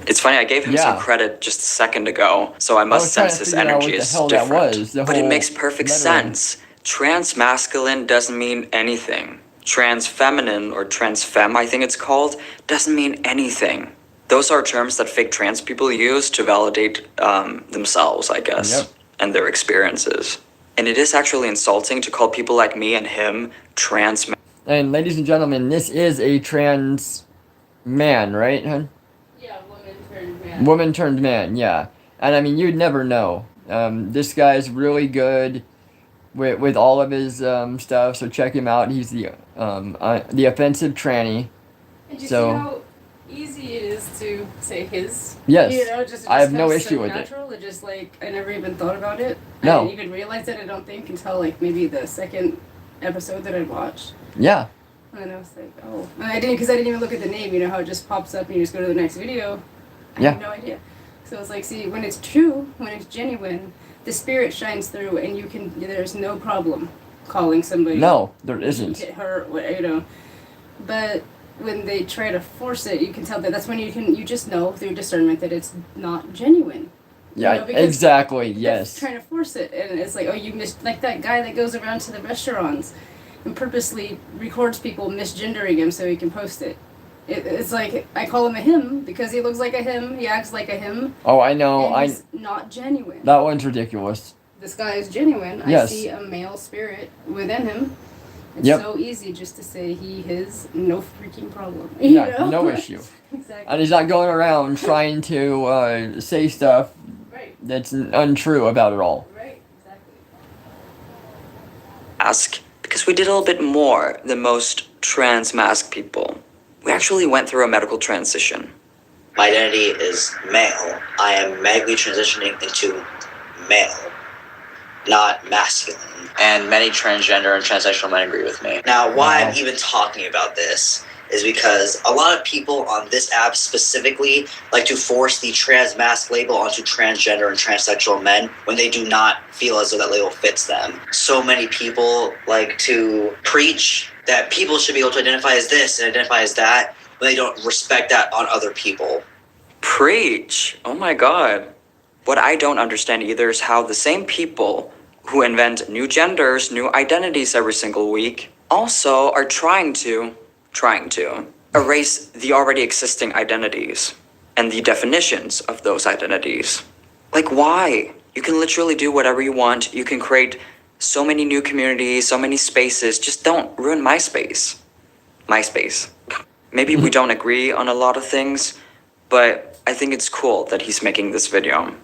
I: It's funny, I gave him some credit just a second ago, so I must sense his energy is different. But it makes perfect sense. Trans-masculine doesn't mean anything. Trans-feminine, or trans-femme I think it's called, doesn't mean anything. Those are terms that fake trans people use to validate themselves, I guess, and their experiences. And it is actually insulting to call people like me and him trans.
A: And ladies and gentlemen, this is a trans man, right, hun?
B: Yeah, woman turned man.
A: Woman turned man, yeah. And I mean, you'd never know. This guy's really good with all of his stuff, so check him out. He's the Offensive Tranny.
B: And you see how easy it is to say his?
A: Yes.
B: You know, just
A: I have no
B: so
A: issue with it.
B: natural. It just like, I never even thought about it.
A: No.
B: I didn't even realize it, I don't think, until like maybe the second episode that I watched.
A: Yeah.
B: And I was like, oh. And I didn't even look at the name, you know how it just pops up and you just go to the next video. I had no idea. So it's like, see, when it's true, when it's genuine, the spirit shines through and there's no problem calling somebody.
A: No, there isn't.
B: Hit her, you know. But when they try to force it, you can tell that's when you just know through discernment that it's not genuine.
A: Yeah,
B: you know,
A: exactly, yes.
B: Trying to force it, and it's like, oh, you missed, like that guy that goes around to the restaurants and purposely records people misgendering him so he can post it. It's like, I call him a him because he looks like a him, he acts like a him.
A: Oh, I know.
B: And he's not genuine.
A: That one's ridiculous.
B: This guy is genuine.
A: Yes.
B: I see a male spirit within him. It's
A: Yep.
B: so easy just to say he, his, no freaking problem.
A: Yeah,
B: know?
A: no issue.
B: Exactly.
A: And he's not going around trying to say stuff that's untrue about it all.
B: Right, exactly.
I: Ask, because we did a little bit more than most trans mask people. We actually went through a medical transition.
R: My identity is male. I am medically transitioning into male, not masculine. And many transgender and transsexual men agree with me. Now, why I'm even talking about this is because a lot of people on this app specifically like to force the trans mask label onto transgender and transsexual men when they do not feel as though that label fits them. So many people like to preach that people should be able to identify as this and identify as that when they don't respect that on other people.
I: Preach! Oh my god. What I don't understand either is how the same people who invent new genders, new identities every single week, also are trying to erase the already existing identities and the definitions of those identities. Like, why? You can literally do whatever you want. You can create so many new communities, so many spaces. Just don't ruin my space. My space. Maybe we don't agree on a lot of things, but I think it's cool that he's making this video.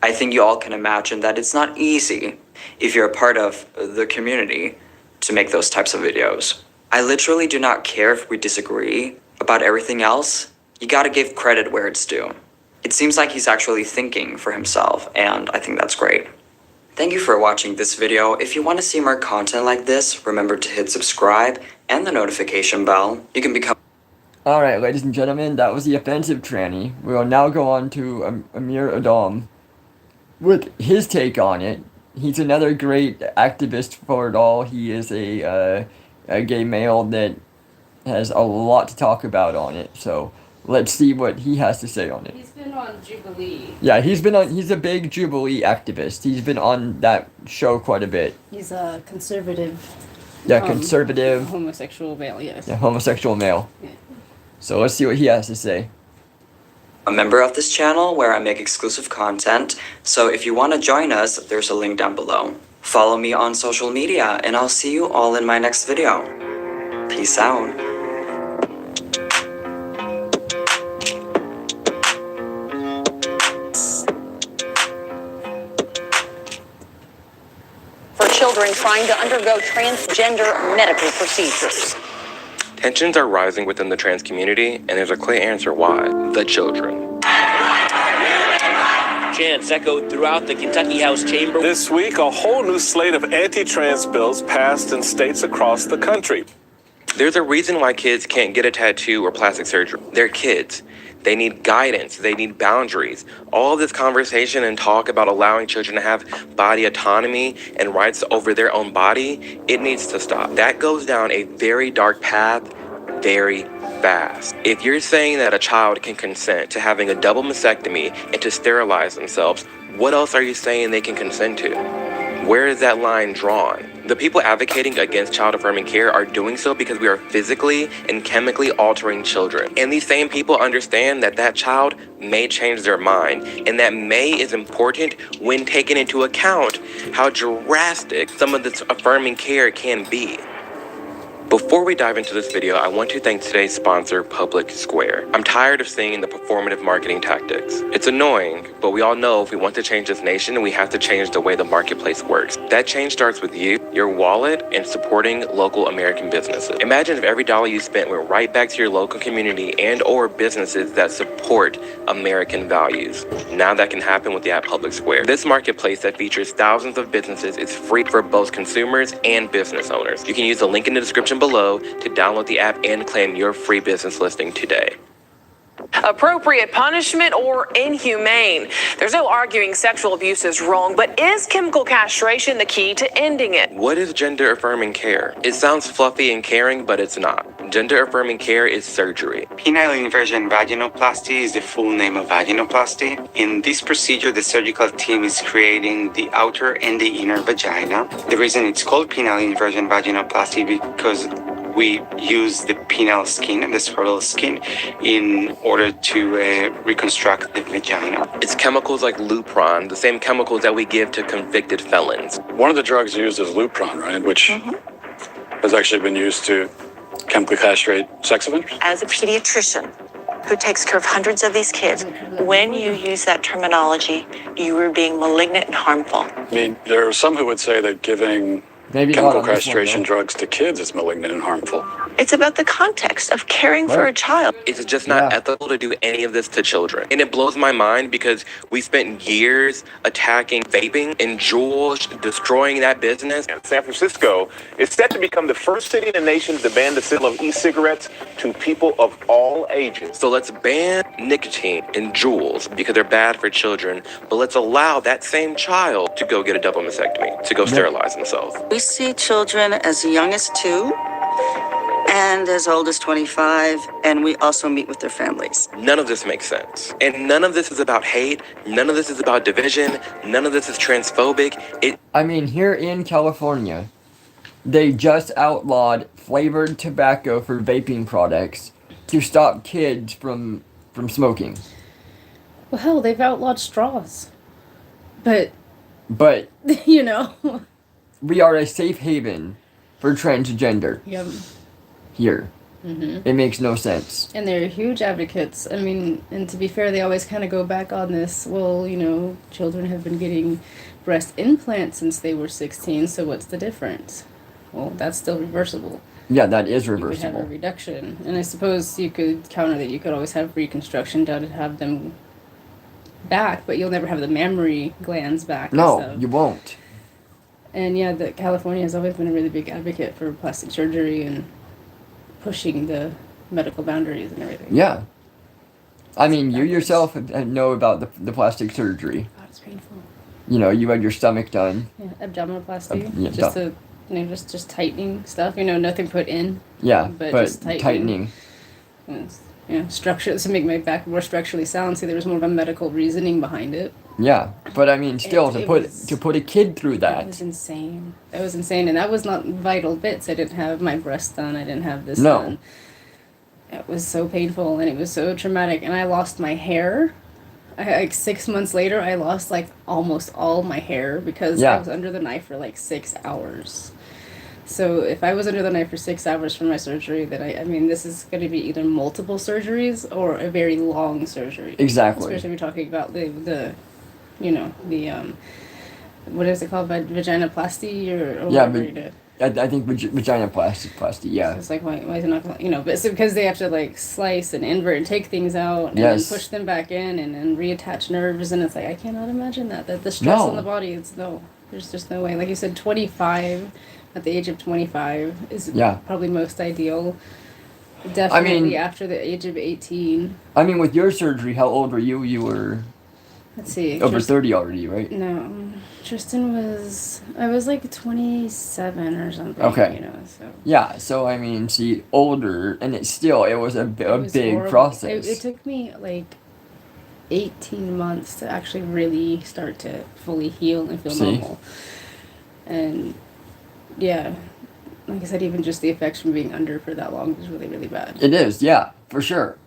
I: I think you all can imagine that it's not easy if you're a part of the community to make those types of videos. I literally do not care if we disagree about everything else. You gotta give credit where it's due. It seems like he's actually thinking for himself, and I think that's great. Thank you for watching this video. If you want to see more content like this, remember to hit subscribe and the notification bell. You can become...
A: Alright, ladies and gentlemen, that was the Offensive Tranny. We will now go on to Amir Odom with his take on it. He's another great activist for it all. He is a gay male that has a lot to talk about on it. So let's see what he has to say on it.
B: He's been on Jubilee.
A: Yeah, he's a big Jubilee activist. He's been on that show quite a bit.
B: He's a conservative.
A: Yeah, conservative.
B: Homosexual male, yes.
A: Yeah, homosexual male. Yeah. So let's see what he has to say.
I: A member of this channel where I make exclusive content, so if you want to join us, there's a link down below. Follow me on social media, and I'll see you all in my next video. Peace out.
S: For children trying to undergo transgender medical procedures.
T: Tensions are rising within the trans community, and there's a clear answer why. The children.
U: Chants echoed throughout the Kentucky House chamber.
P: This week, a whole new slate of anti-trans bills passed in states across the country.
T: There's a reason why kids can't get a tattoo or plastic surgery. They're kids. They need guidance. They need boundaries. All this conversation and talk about allowing children to have body autonomy and rights over their own body, it needs to stop. That goes down a very dark path very fast. If you're saying that a child can consent to having a double mastectomy and to sterilize themselves, what else are you saying they can consent to? Where is that line drawn? The people advocating against child-affirming care are doing so because we are physically and chemically altering children. And these same people understand that that child may change their mind, and that may is important when taking into account how drastic some of this affirming care can be. Before we dive into this video, I want to thank today's sponsor, Public Square. I'm tired of seeing the performative marketing tactics. It's annoying, but we all know if we want to change this nation, we have to change the way the marketplace works. That change starts with you, your wallet, and supporting local American businesses. Imagine if every dollar you spent went right back to your local community and or businesses that support American values. Now that can happen with the app Public Square. This marketplace that features thousands of businesses is free for both consumers and business owners. You can use the link in the description below to download the app and claim your free business listing today.
V: Appropriate punishment or inhumane? There's no arguing sexual abuse is wrong, but is chemical castration the key to ending it?
T: What is gender affirming care? It sounds fluffy and caring, but it's not. Gender affirming care is surgery.
W: Penile inversion vaginoplasty is the full name of vaginoplasty. In this procedure, the surgical team is creating the outer and the inner vagina. The reason it's called penile inversion vaginoplasty because we use the penile skin and the scrotal skin in order to reconstruct the vagina.
T: It's chemicals like Lupron, the same chemicals that we give to convicted felons.
K: One of the drugs used is Lupron, right? Which has actually been used to chemically castrate sex offenders.
S: As a pediatrician who takes care of hundreds of these kids, when you use that terminology, you are being malignant and harmful.
K: I mean, there are some who would say that giving chemical castration drugs to kids is malignant and harmful.
S: It's about the context of caring for a child.
T: It's just not ethical to do any of this to children. And it blows my mind because we spent years attacking vaping and Juul, destroying that business.
P: San Francisco is set to become the first city in the nation to ban the sale of e-cigarettes to people of all ages.
T: So let's ban nicotine and Juuls because they're bad for children, but let's allow that same child to go get a double mastectomy, to go sterilize themselves.
X: We see children as young as 2 and as old as 25, and we also meet with their families.
T: None of this makes sense. And none of this is about hate. None of this is about division. None of this is transphobic.
A: I mean, here in California, they just outlawed flavored tobacco for vaping products to stop kids from smoking.
B: Well, hell, they've outlawed straws. But,
A: you know, we are a safe haven for transgender.
B: Yep.
A: Here.
B: Mm-hmm.
A: It makes no sense.
B: And they're huge advocates. I mean, and to be fair, they always kind of go back on this. Well, you know, children have been getting breast implants since they were 16, so what's the difference? Well, that's still reversible.
A: Yeah, that is
B: You could
A: reversible.
B: have a reduction. And I suppose you could counter that you could always have reconstruction done to have them back, but you'll never have the mammary glands back.
A: No, you won't.
B: And yeah, California has always been a really big advocate for plastic surgery and pushing the medical boundaries and everything.
A: Yeah. I mean, you yourself know about the plastic surgery.
B: God, it's painful.
A: You know, you had your stomach done.
B: Yeah, abdominoplasty.
A: Yeah,
B: just to just tightening stuff. Nothing put in.
A: Yeah,
B: but
A: but
B: just
A: tightening.
B: Structure to make my back more structurally sound. See, there was more of a medical reasoning behind it.
A: Yeah, but I mean, still to put a kid through
B: It
A: that.
B: was insane. It was insane, and that was not vital bits. I didn't have my breast done. I didn't have this
A: No.
B: done. It was so painful, and it was so traumatic. And I lost my hair. Like 6 months later, I lost like almost all my hair because I was under the knife for like 6 hours. So if I was under the knife for 6 hours for my surgery, then I mean, this is going to be either multiple surgeries or a very long surgery.
A: Exactly.
B: Especially if we're talking about the what is it called, vaginoplasty or
A: Yeah,
B: whatever you do.
A: I think vaginoplasty, yeah.
B: It's like, why is it not, but it's because they have to like slice and invert and take things out and
A: Yes.
B: then push them back in and then reattach nerves, and it's like, I cannot imagine that the stress
A: No.
B: on the body, there's just no way. Like you said, 25, at the age of 25 is probably most ideal. Definitely after the age of 18.
A: I mean, with your surgery, how old were you? You were
B: Let's see.
A: over 30 already, right?
B: No, Tristan I was like 27 or something.
A: Okay.
B: So.
A: Yeah, so I mean, see, older, and it was a big
B: horrible.
A: process.
B: It took me like 18 months to actually really start to fully heal and feel normal. And yeah, like I said, even just the effects from being under for that long was really, really bad.
A: It is, yeah, for sure.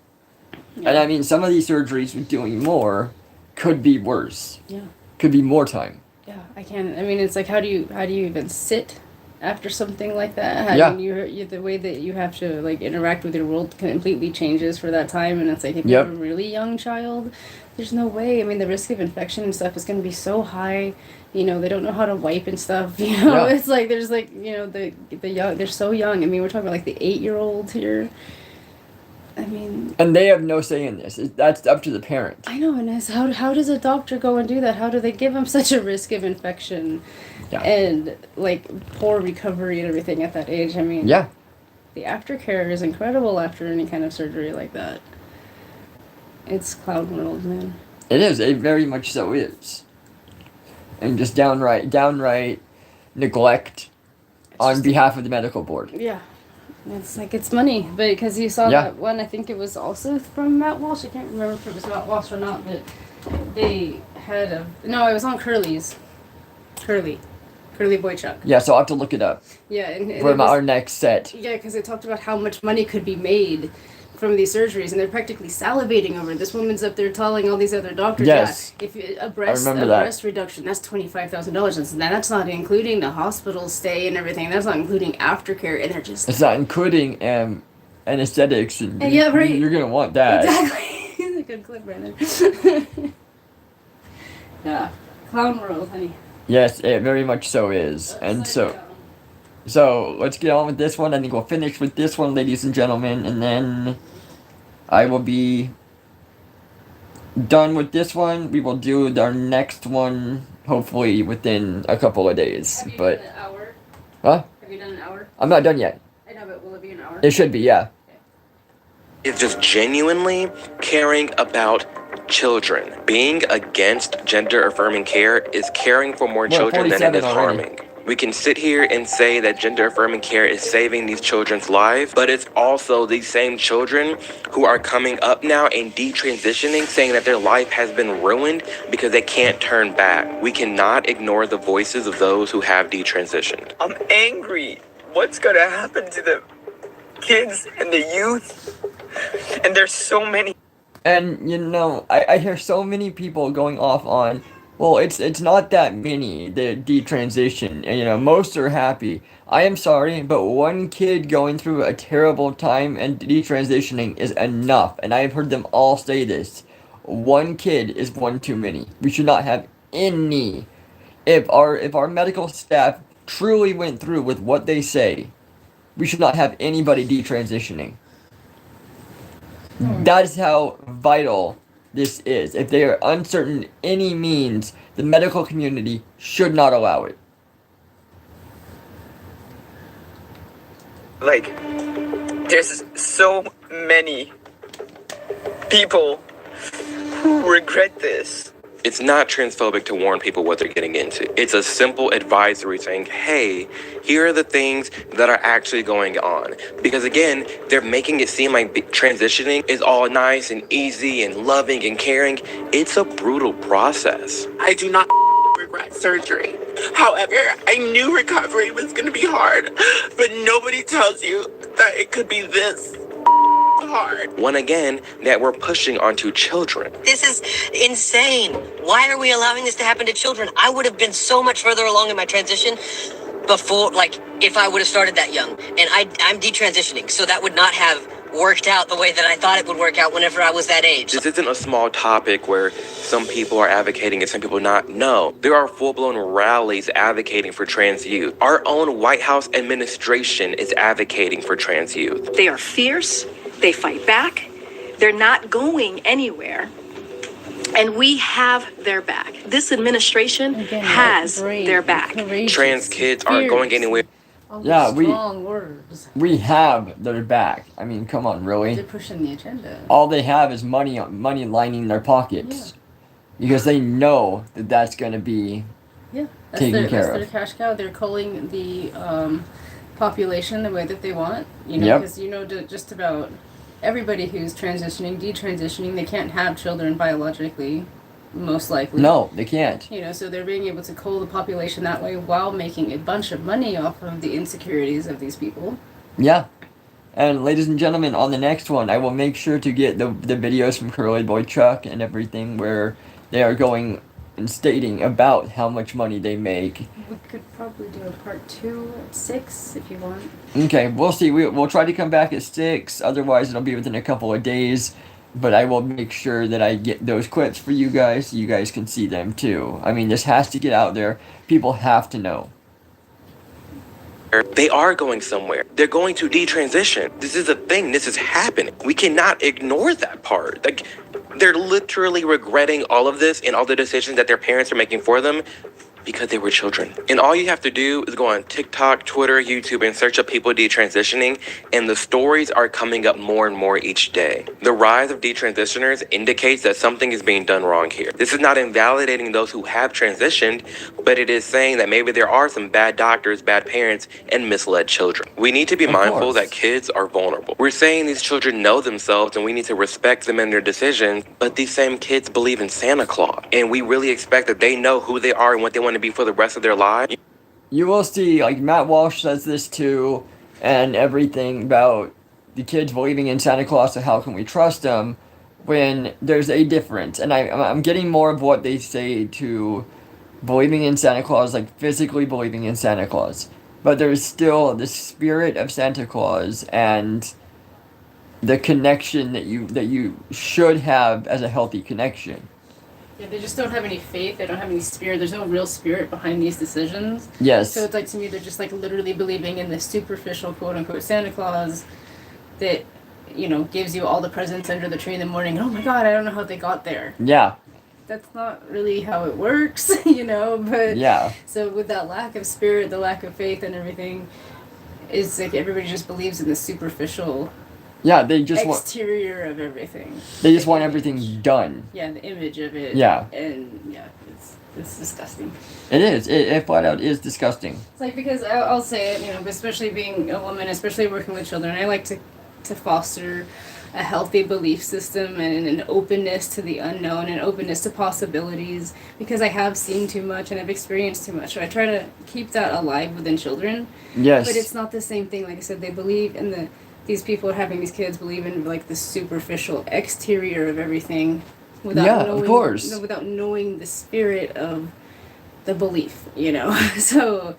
A: Yeah. And I mean, some of these surgeries with doing more could be worse.
B: Yeah.
A: Could be more time.
B: Yeah, I can't. I mean, it's like, how do you even sit after something like that?
A: Yeah.
B: I mean, you the way that you have to like interact with your world completely changes for that time, and it's like if you have a really young child, there's no way. I mean, the risk of infection and stuff is going to be so high. They don't know how to wipe and stuff. It's like there's like the young, they're so young. I mean, we're talking about like the 8-year-olds here. I mean,
A: and they have no say in this. That's up to the parent.
B: I know, and it's how does a doctor go and do that? How do they give them such a risk of infection, and like poor recovery and everything at that age? I mean, the aftercare is incredible after any kind of surgery like that. It's cloud world, man.
A: It is. It very much so is. And just downright neglect on behalf of the medical board.
B: Yeah. It's like, it's money, but because you saw that one, I think it was also from Matt Walsh. I can't remember if it was Matt Walsh or not, but they had no, it was on Curly Boychuk.
A: Yeah, so I'll have to look it up.
B: Yeah, and
A: for our next set.
B: Yeah, because it talked about how much money could be made from these surgeries, and they're practically salivating over it. This woman's up there telling all these other doctors, if a breast reduction, that's $25,000, and that's not including the hospital stay and everything. That's not including aftercare, and they're just.
A: It's not including anesthetics, and
B: right.
A: You're gonna want that.
B: Exactly. It's a good clip right there. Yeah, clown world, honey.
A: Yes, it very much so is, and so let's get on with this one. I think we'll finish with this one, ladies and gentlemen, and then I will be done with this one. We will do our next one hopefully within a couple of days.
B: Have you
A: but
B: done an hour?
A: Huh?
B: Have you done an hour?
A: I'm not done yet.
B: I know, but will it be an hour?
A: It should be, yeah.
T: It's just genuinely caring about children. Being against gender affirming care is caring for more children than it is harming. We can sit here and say that gender affirming care is saving these children's lives, but it's also these same children who are coming up now and detransitioning, saying that their life has been ruined because they can't turn back. We cannot ignore the voices of those who have detransitioned.
D: I'm angry. What's gonna happen to the kids and the youth? And there's so many.
A: And I hear so many people going off on, well, it's not that many that detransition, and most are happy. I am sorry, but one kid going through a terrible time and detransitioning is enough, and I have heard them all say this. One kid is one too many. We should not have any. If our medical staff truly went through with what they say, we should not have anybody detransitioning. That is how vital this is. If they are uncertain any means, the medical community should not allow it.
D: Like, there's so many people who regret this.
T: It's not transphobic to warn people what they're getting into. It's a simple advisory saying, hey, here are the things that are actually going on. Because again, they're making it seem like transitioning is all nice and easy and loving and caring. It's a brutal process.
D: I do not regret surgery. However, I knew recovery was going to be hard, but nobody tells you that it could be this hard.
T: One again, that we're pushing onto children.
E: This is insane. Why are we allowing this to happen to children? I would have been so much further along in my transition before, like, if I would have started that young. And I'm detransitioning, so that would not have worked out the way that I thought it would work out whenever I was that age.
T: This isn't a small topic where some people are advocating and some people not. No, there are full-blown rallies advocating for trans youth. Our own White House administration is advocating for trans youth.
F: They are fierce. They fight back. They're not going anywhere. And we have their back. This administration has their back.
T: Trans kids aren't going anywhere.
A: Yeah,
B: Strong words.
A: we have their back. I mean, come on, really.
B: They're pushing the agenda.
A: All they have is money lining their pockets, because they know that that's going to be taken care
B: That's
A: of.
B: their cash cow. They're culling the population the way that they want. You know, because just about everybody who's transitioning, detransitioning, they can't have children biologically, most likely.
A: No, they can't.
B: You know, so they're being able to cull the population that way while making a bunch of money off of the insecurities of these people.
A: Yeah. And ladies and gentlemen, on the next one, I will make sure to get the videos from Curly Boy Chuck and everything where they are going and stating about how much money they make.
B: We could probably do a part 2 at 6 if you want.
A: Okay, we'll see. We'll try to come back at 6. Otherwise, it'll be within a couple of days. But I will make sure that I get those clips for you guys so you guys can see them too. I mean, this has to get out there. People have to know.
T: They are going somewhere. They're going to detransition. This is a thing. This is happening. We cannot ignore that part. Like, they're literally regretting all of this and all the decisions that their parents are making for them because they were children. And all you have to do is go on TikTok, Twitter, YouTube, and search up people detransitioning, and the stories are coming up more and more each day. The rise of detransitioners indicates that something is being done wrong here. This is not invalidating those who have transitioned, but it is saying that maybe there are some bad doctors, bad parents, and misled children. We need to be mindful that kids are vulnerable. We're saying these children know themselves and we need to respect them and their decisions, but these same kids believe in Santa Claus, and we really expect that they know who they are and what they want to be for the rest of their lives.
A: You will see, like, Matt Walsh says this too, and everything about the kids believing in Santa Claus, so how can we trust them when there's a difference. And I'm getting more of what they say to believing in Santa Claus, like physically believing in Santa Claus. But there's still the spirit of Santa Claus and the connection that you should have as a healthy connection.
B: Yeah, they just don't have any faith. They don't have any spirit. There's no real spirit behind these decisions.
A: Yes.
B: So it's like, to me, they're just like literally believing in this superficial quote unquote Santa Claus that, you know, gives you all the presents under the tree in the morning. Oh my God, I don't know how they got there.
A: Yeah.
B: That's not really how it works, you know, but
A: yeah.
B: So with that lack of spirit, the lack of faith and everything, is like everybody just believes in the superficial
A: they just
B: exterior of everything.
A: They just want everything done.
B: Yeah, the image of it.
A: Yeah.
B: And yeah, it's disgusting.
A: It is. It flat out is disgusting.
B: It's like, because I'll say it, you know, especially being a woman, especially working with children, I like to foster a healthy belief system and an openness to the unknown and openness to possibilities, because I have seen too much and I've experienced too much. So I try to keep that alive within children.
A: Yes.
B: But it's not the same thing. Like I said, they believe in these people having these kids believe in like the superficial exterior of everything without knowing,
A: of course.
B: Without knowing the spirit of the belief, you know. So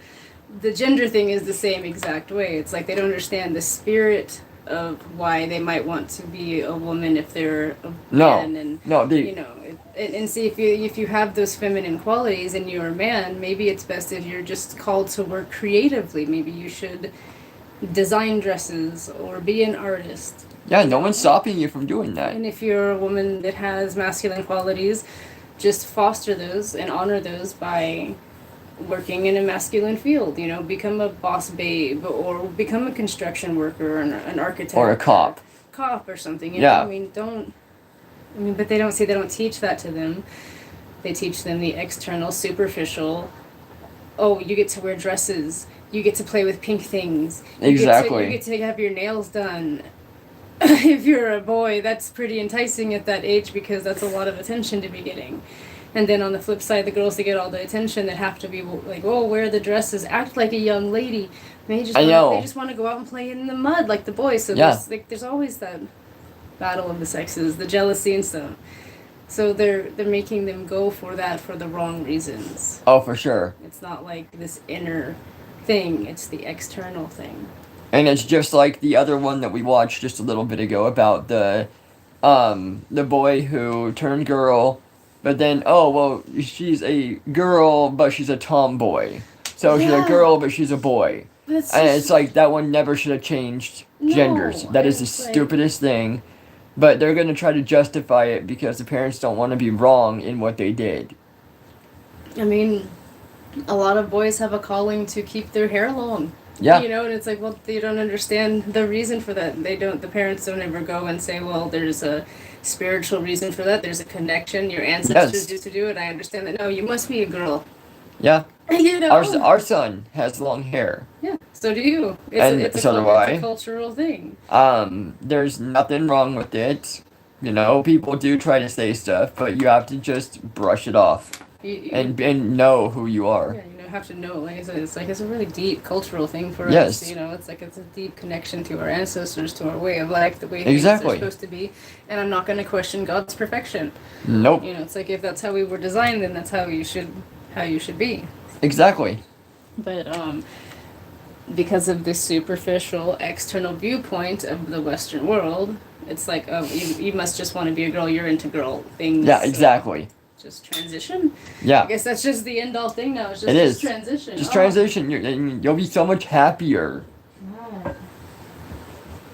B: the gender thing is the same exact way. It's like they don't understand the spirit of why they might want to be a woman if they're a man, and you know, and see if you have those feminine qualities and you're a man, maybe it's best if you're just called to work creatively. Maybe you should design dresses or be an artist.
A: Yeah, no one's stopping you from doing that.
B: And if you're a woman that has masculine qualities, just foster those and honor those by working in a masculine field, you know, become a boss babe or become a construction worker or an architect.
A: Or a cop.
B: Or something, you know? I mean, but they don't teach that to them. They teach them the external, superficial. Oh, you get to wear dresses. You get to play with pink things.
A: Exactly.
B: You get to have your nails done. If you're a boy, that's pretty enticing at that age because that's a lot of attention to be getting. And then on the flip side, the girls that get all the attention that have to be like, oh, wear the dresses, act like a young lady. And they just want to go out and play in the mud like the boys. So there's always that battle of the sexes, the jealousy and stuff. So they're making them go for that for the wrong reasons.
A: Oh, for sure.
B: It's not like this inner thing, it's the external thing.
A: And it's just like the other one that we watched just a little bit ago about the boy who turned girl, but then, oh, well, she's a girl, but she's a tomboy. So she's a girl, but she's a boy. And it's like, that one never should have changed genders. That is the stupidest thing. But they're going to try to justify it because the parents don't want to be wrong in what they did.
B: I mean, a lot of boys have a calling to keep their hair long.
A: Yeah.
B: You know, and it's like, well, they don't understand the reason for that. The parents don't ever go and say, well, there's a spiritual reason for that. There's a connection. Your ancestors used to do it. I understand that. No, you must be a girl.
A: Yeah.
B: You know?
A: Our son has long hair.
B: Yeah, so do you.
A: It's a
B: cultural thing.
A: There's nothing wrong with it. You know, people do try to say stuff, but you have to just brush it off. And know who you are.
B: Yeah, you have to know. Like I said, it's a really deep cultural thing for us.
A: Yes.
B: You know, it's a deep connection to our ancestors, to our way of life, the way things are supposed to be. And I'm not going to question God's perfection.
A: Nope.
B: You know, it's like if that's how we were designed, then that's how you should be.
A: Exactly.
B: But because of this superficial external viewpoint of the Western world, it's like, oh, you must just want to be a girl. You're into girl things.
A: Yeah, exactly.
B: Just transition.
A: Yeah.
B: I guess that's just the end all thing now. It's
A: just
B: transition.
A: Just transition. You'll be so much happier.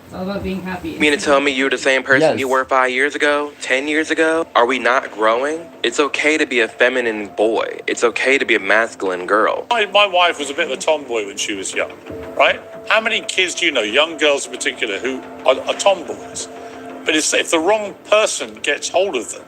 B: It's all about being happy.
T: You mean to tell me you're the same person you were 5 years ago, 10 years ago? Are we not growing? It's okay to be a feminine boy. It's okay to be a masculine girl.
C: My wife was a bit of a tomboy when she was young, right? How many kids do you know, young girls in particular, who are tomboys? But if the wrong person gets hold of them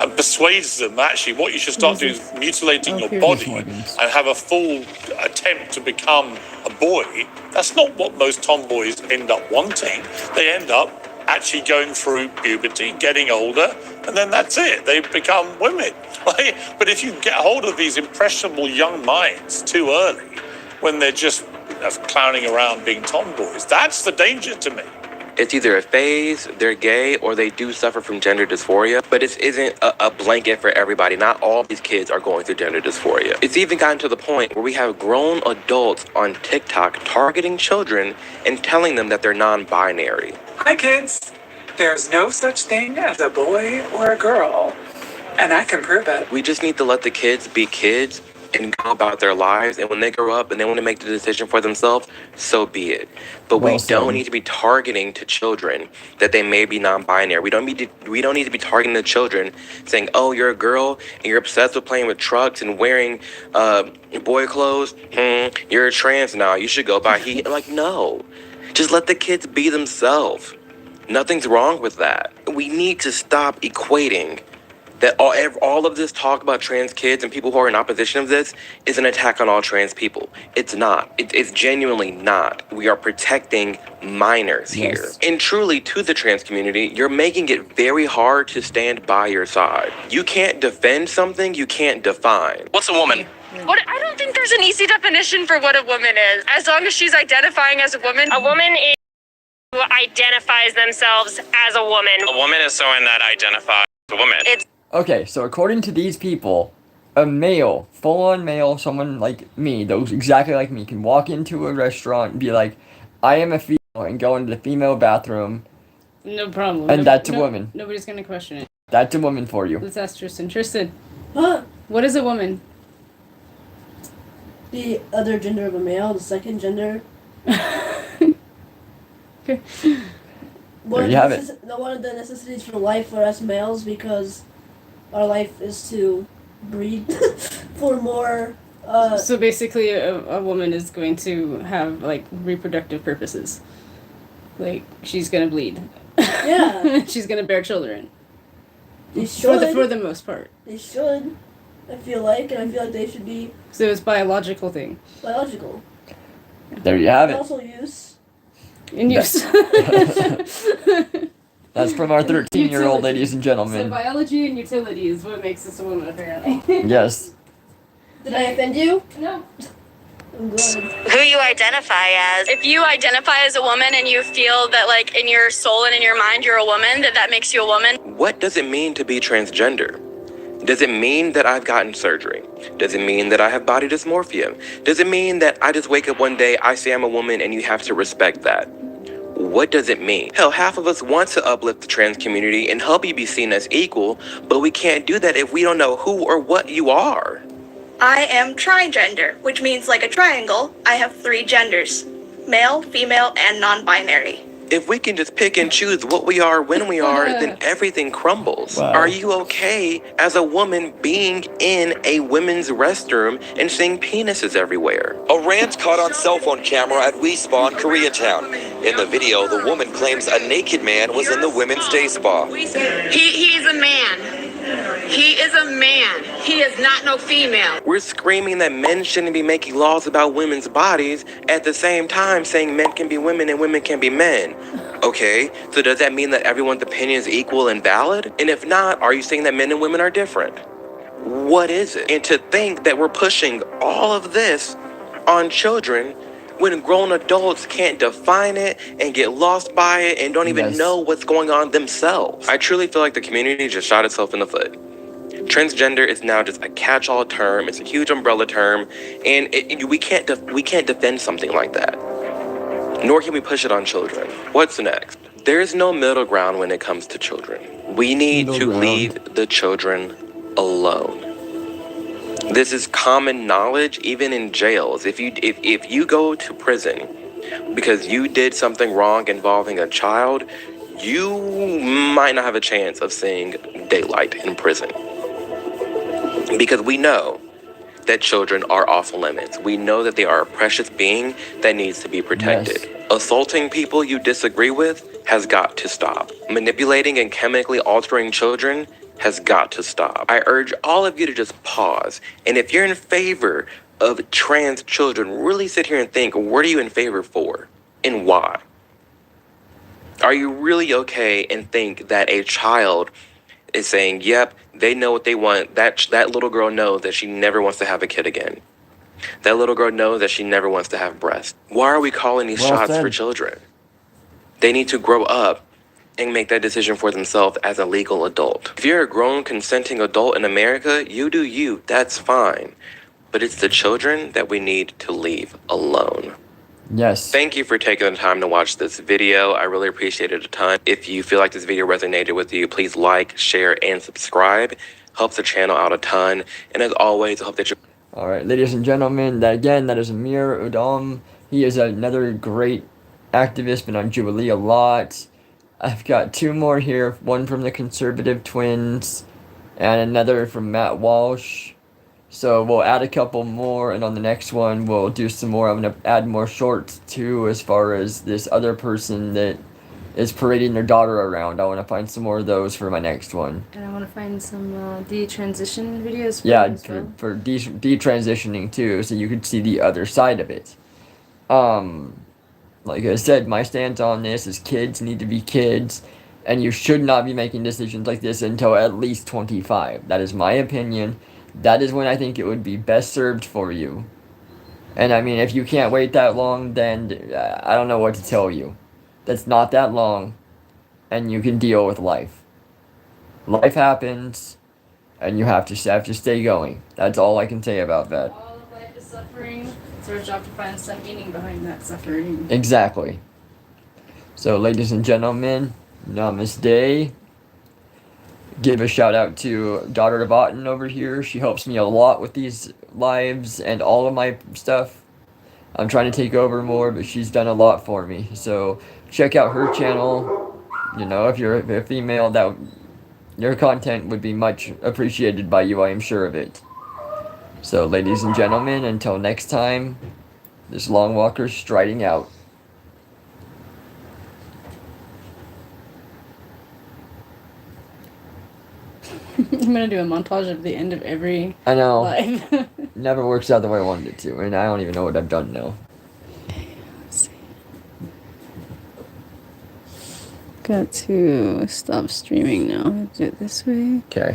C: and persuades them, actually, what you should start doing is mutilating your body and have a full attempt to become a boy. That's not what most tomboys end up wanting. They end up actually going through puberty, getting older, and then that's it. They become women. Right? But if you get hold of these impressionable young minds too early, when they're just clowning around being tomboys, that's the danger to me.
T: It's either a phase, they're gay, or they do suffer from gender dysphoria, but it isn't a blanket for everybody. Not all these kids are going through gender dysphoria. It's even gotten to the point where we have grown adults on TikTok targeting children and telling them that they're non-binary.
G: Hi, kids. There's no such thing as a boy or a girl, and I can prove it.
T: We just need to let the kids be kids and go about their lives, and when they grow up and they want to make the decision for themselves, so be it. But we don't need to be targeting to children that they may be non-binary. We don't need to be targeting the children saying, oh, you're a girl and you're obsessed with playing with trucks and wearing boy clothes. You're a trans now. You should go by he. Like, no. Just let the kids be themselves. Nothing's wrong with that. We need to stop equating that all of this talk about trans kids and people who are in opposition of this is an attack on all trans people. It's not. It's genuinely not. We are protecting minors here. And truly, to the trans community, you're making it very hard to stand by your side. You can't defend something you can't define.
U: What's a woman?
H: I don't think there's an easy definition for what a woman is. As long as she's identifying as a woman is who identifies themselves as a woman.
U: A woman is someone that identifies as a woman.
A: Okay, so according to these people, a male, full-on male, someone like me, those exactly like me, can walk into a restaurant and be like, I am a female, and go into the female bathroom.
B: No problem.
A: And that's a woman.
B: Nobody's going to question it.
A: That's a woman for you.
B: Let's ask Tristan. Tristan, what is a woman?
L: The other gender of a male, the second gender.
A: Okay. There you have it.
L: One of the necessities for life for us males, because our life is to breed for more.
B: So basically, a woman is going to have like reproductive purposes. Like she's gonna bleed.
L: Yeah.
B: She's gonna bear children.
L: They should.
B: For the most part.
L: They should. I feel like they should be
B: So it's biological thing.
L: biological.
A: There you have it.
L: Also use.
B: In use.
A: That's from our 13-year-old, ladies and
B: So
A: gentlemen.
B: biology and utility is what makes us a woman, apparently.
A: Yes.
L: Did I offend you?
B: No.
L: I'm glad.
H: Who you identify as. If you identify as a woman and you feel that, like, in your soul and in your mind you're a woman, that makes you a woman.
T: What does it mean to be transgender? Does it mean that I've gotten surgery? Does it mean that I have body dysmorphia? Does it mean that I just wake up one day, I say I'm a woman, and you have to respect that? What does it mean? Hell, half of us want to uplift the trans community and help you be seen as equal, but we can't do that if we don't know who or what you are.
J: I am trigender, which means like a triangle, I have 3 genders. Male, female, and non-binary.
T: If we can just pick and choose what we are when we are, then everything crumbles.
A: Wow.
T: Are you okay as a woman being in a women's restroom and seeing penises everywhere?
M: A rant caught on cell phone camera at We Spa in Koreatown. In the video, the woman claims a naked man was in the women's day spa.
J: He's a man. He is a man. He is not no female.
T: We're screaming that men shouldn't be making laws about women's bodies, at the same time saying men can be women and women can be men. Okay, so does that mean that everyone's opinion is equal and valid? And if not, are you saying that men and women are different? What is it? And to think that we're pushing all of this on children when grown adults can't define it and get lost by it and don't even know what's going on themselves. I truly feel like the community just shot itself in the foot. Transgender is now just a catch-all term. It's a huge umbrella term, and we can't defend something like that. Nor can we push it on children. What's next? There is no middle ground when it comes to children. We need to leave the children alone. This is common knowledge, even in jails. If you go to prison because you did something wrong involving a child, you might not have a chance of seeing daylight in prison. Because we know that children are off limits. We know that they are a precious being that needs to be protected. Yes. Assaulting people you disagree with has got to stop. Manipulating and chemically altering children has got to stop. I urge all of you to just pause. And if you're in favor of trans children, really sit here and think, what are you in favor for and why? Are you really okay and think that a child is saying, yep, they know what they want. That little girl knows that she never wants to have a kid again. That little girl knows that she never wants to have breasts. Why are we calling these shots for children? They need to grow up and make that decision for themselves as a legal adult. If you're a grown, consenting adult in America, you do you, that's fine. But it's the children that we need to leave alone.
A: Yes.
T: Thank you for taking the time to watch this video. I really appreciate it a ton. If you feel like this video resonated with you, please like, share, and subscribe. Helps the channel out a ton. And as always, I hope that you...
A: All right, ladies and gentlemen, that is Amir Odom. He is another great activist, been on Jubilee a lot. I've got 2 more here, one from the Conservative Twins and another from Matt Walsh. So we'll add a couple more, and on the next one we'll do some more. I'm going to add more shorts too, as far as this other person that is parading their daughter around. I want to find some more of those for my next one.
B: And I want to find some detransition videos for
A: Yeah,
B: as well.
A: for detransitioning too, so you can see the other side of it. Like I said, my stance on this is kids need to be kids, and you should not be making decisions like this until at least 25. That is my opinion. That is when I think it would be best served for you. And I mean, if you can't wait that long, then I don't know what to tell you. That's not that long, and you can deal with life. Life happens, and you have to stay going. That's all I can say about that.
B: All of life is suffering. It's our job to find some meaning behind that suffering.
A: Exactly. So, ladies and gentlemen, namaste. Give a shout out to Daughter of Otten over here. She helps me a lot with these lives and all of my stuff. I'm trying to take over more, but she's done a lot for me. So check out her channel. You know, if you're a female, that your content would be much appreciated by you, I am sure of it. So, ladies and gentlemen, until next time, this LongWalker's striding out.
B: I'm gonna do a montage of the end of every
A: I know.
B: live.
A: Never works out the way I wanted it to, and I don't even know what I've done now.
B: Let's see. Got to stop streaming now. Do it this way.
A: Okay.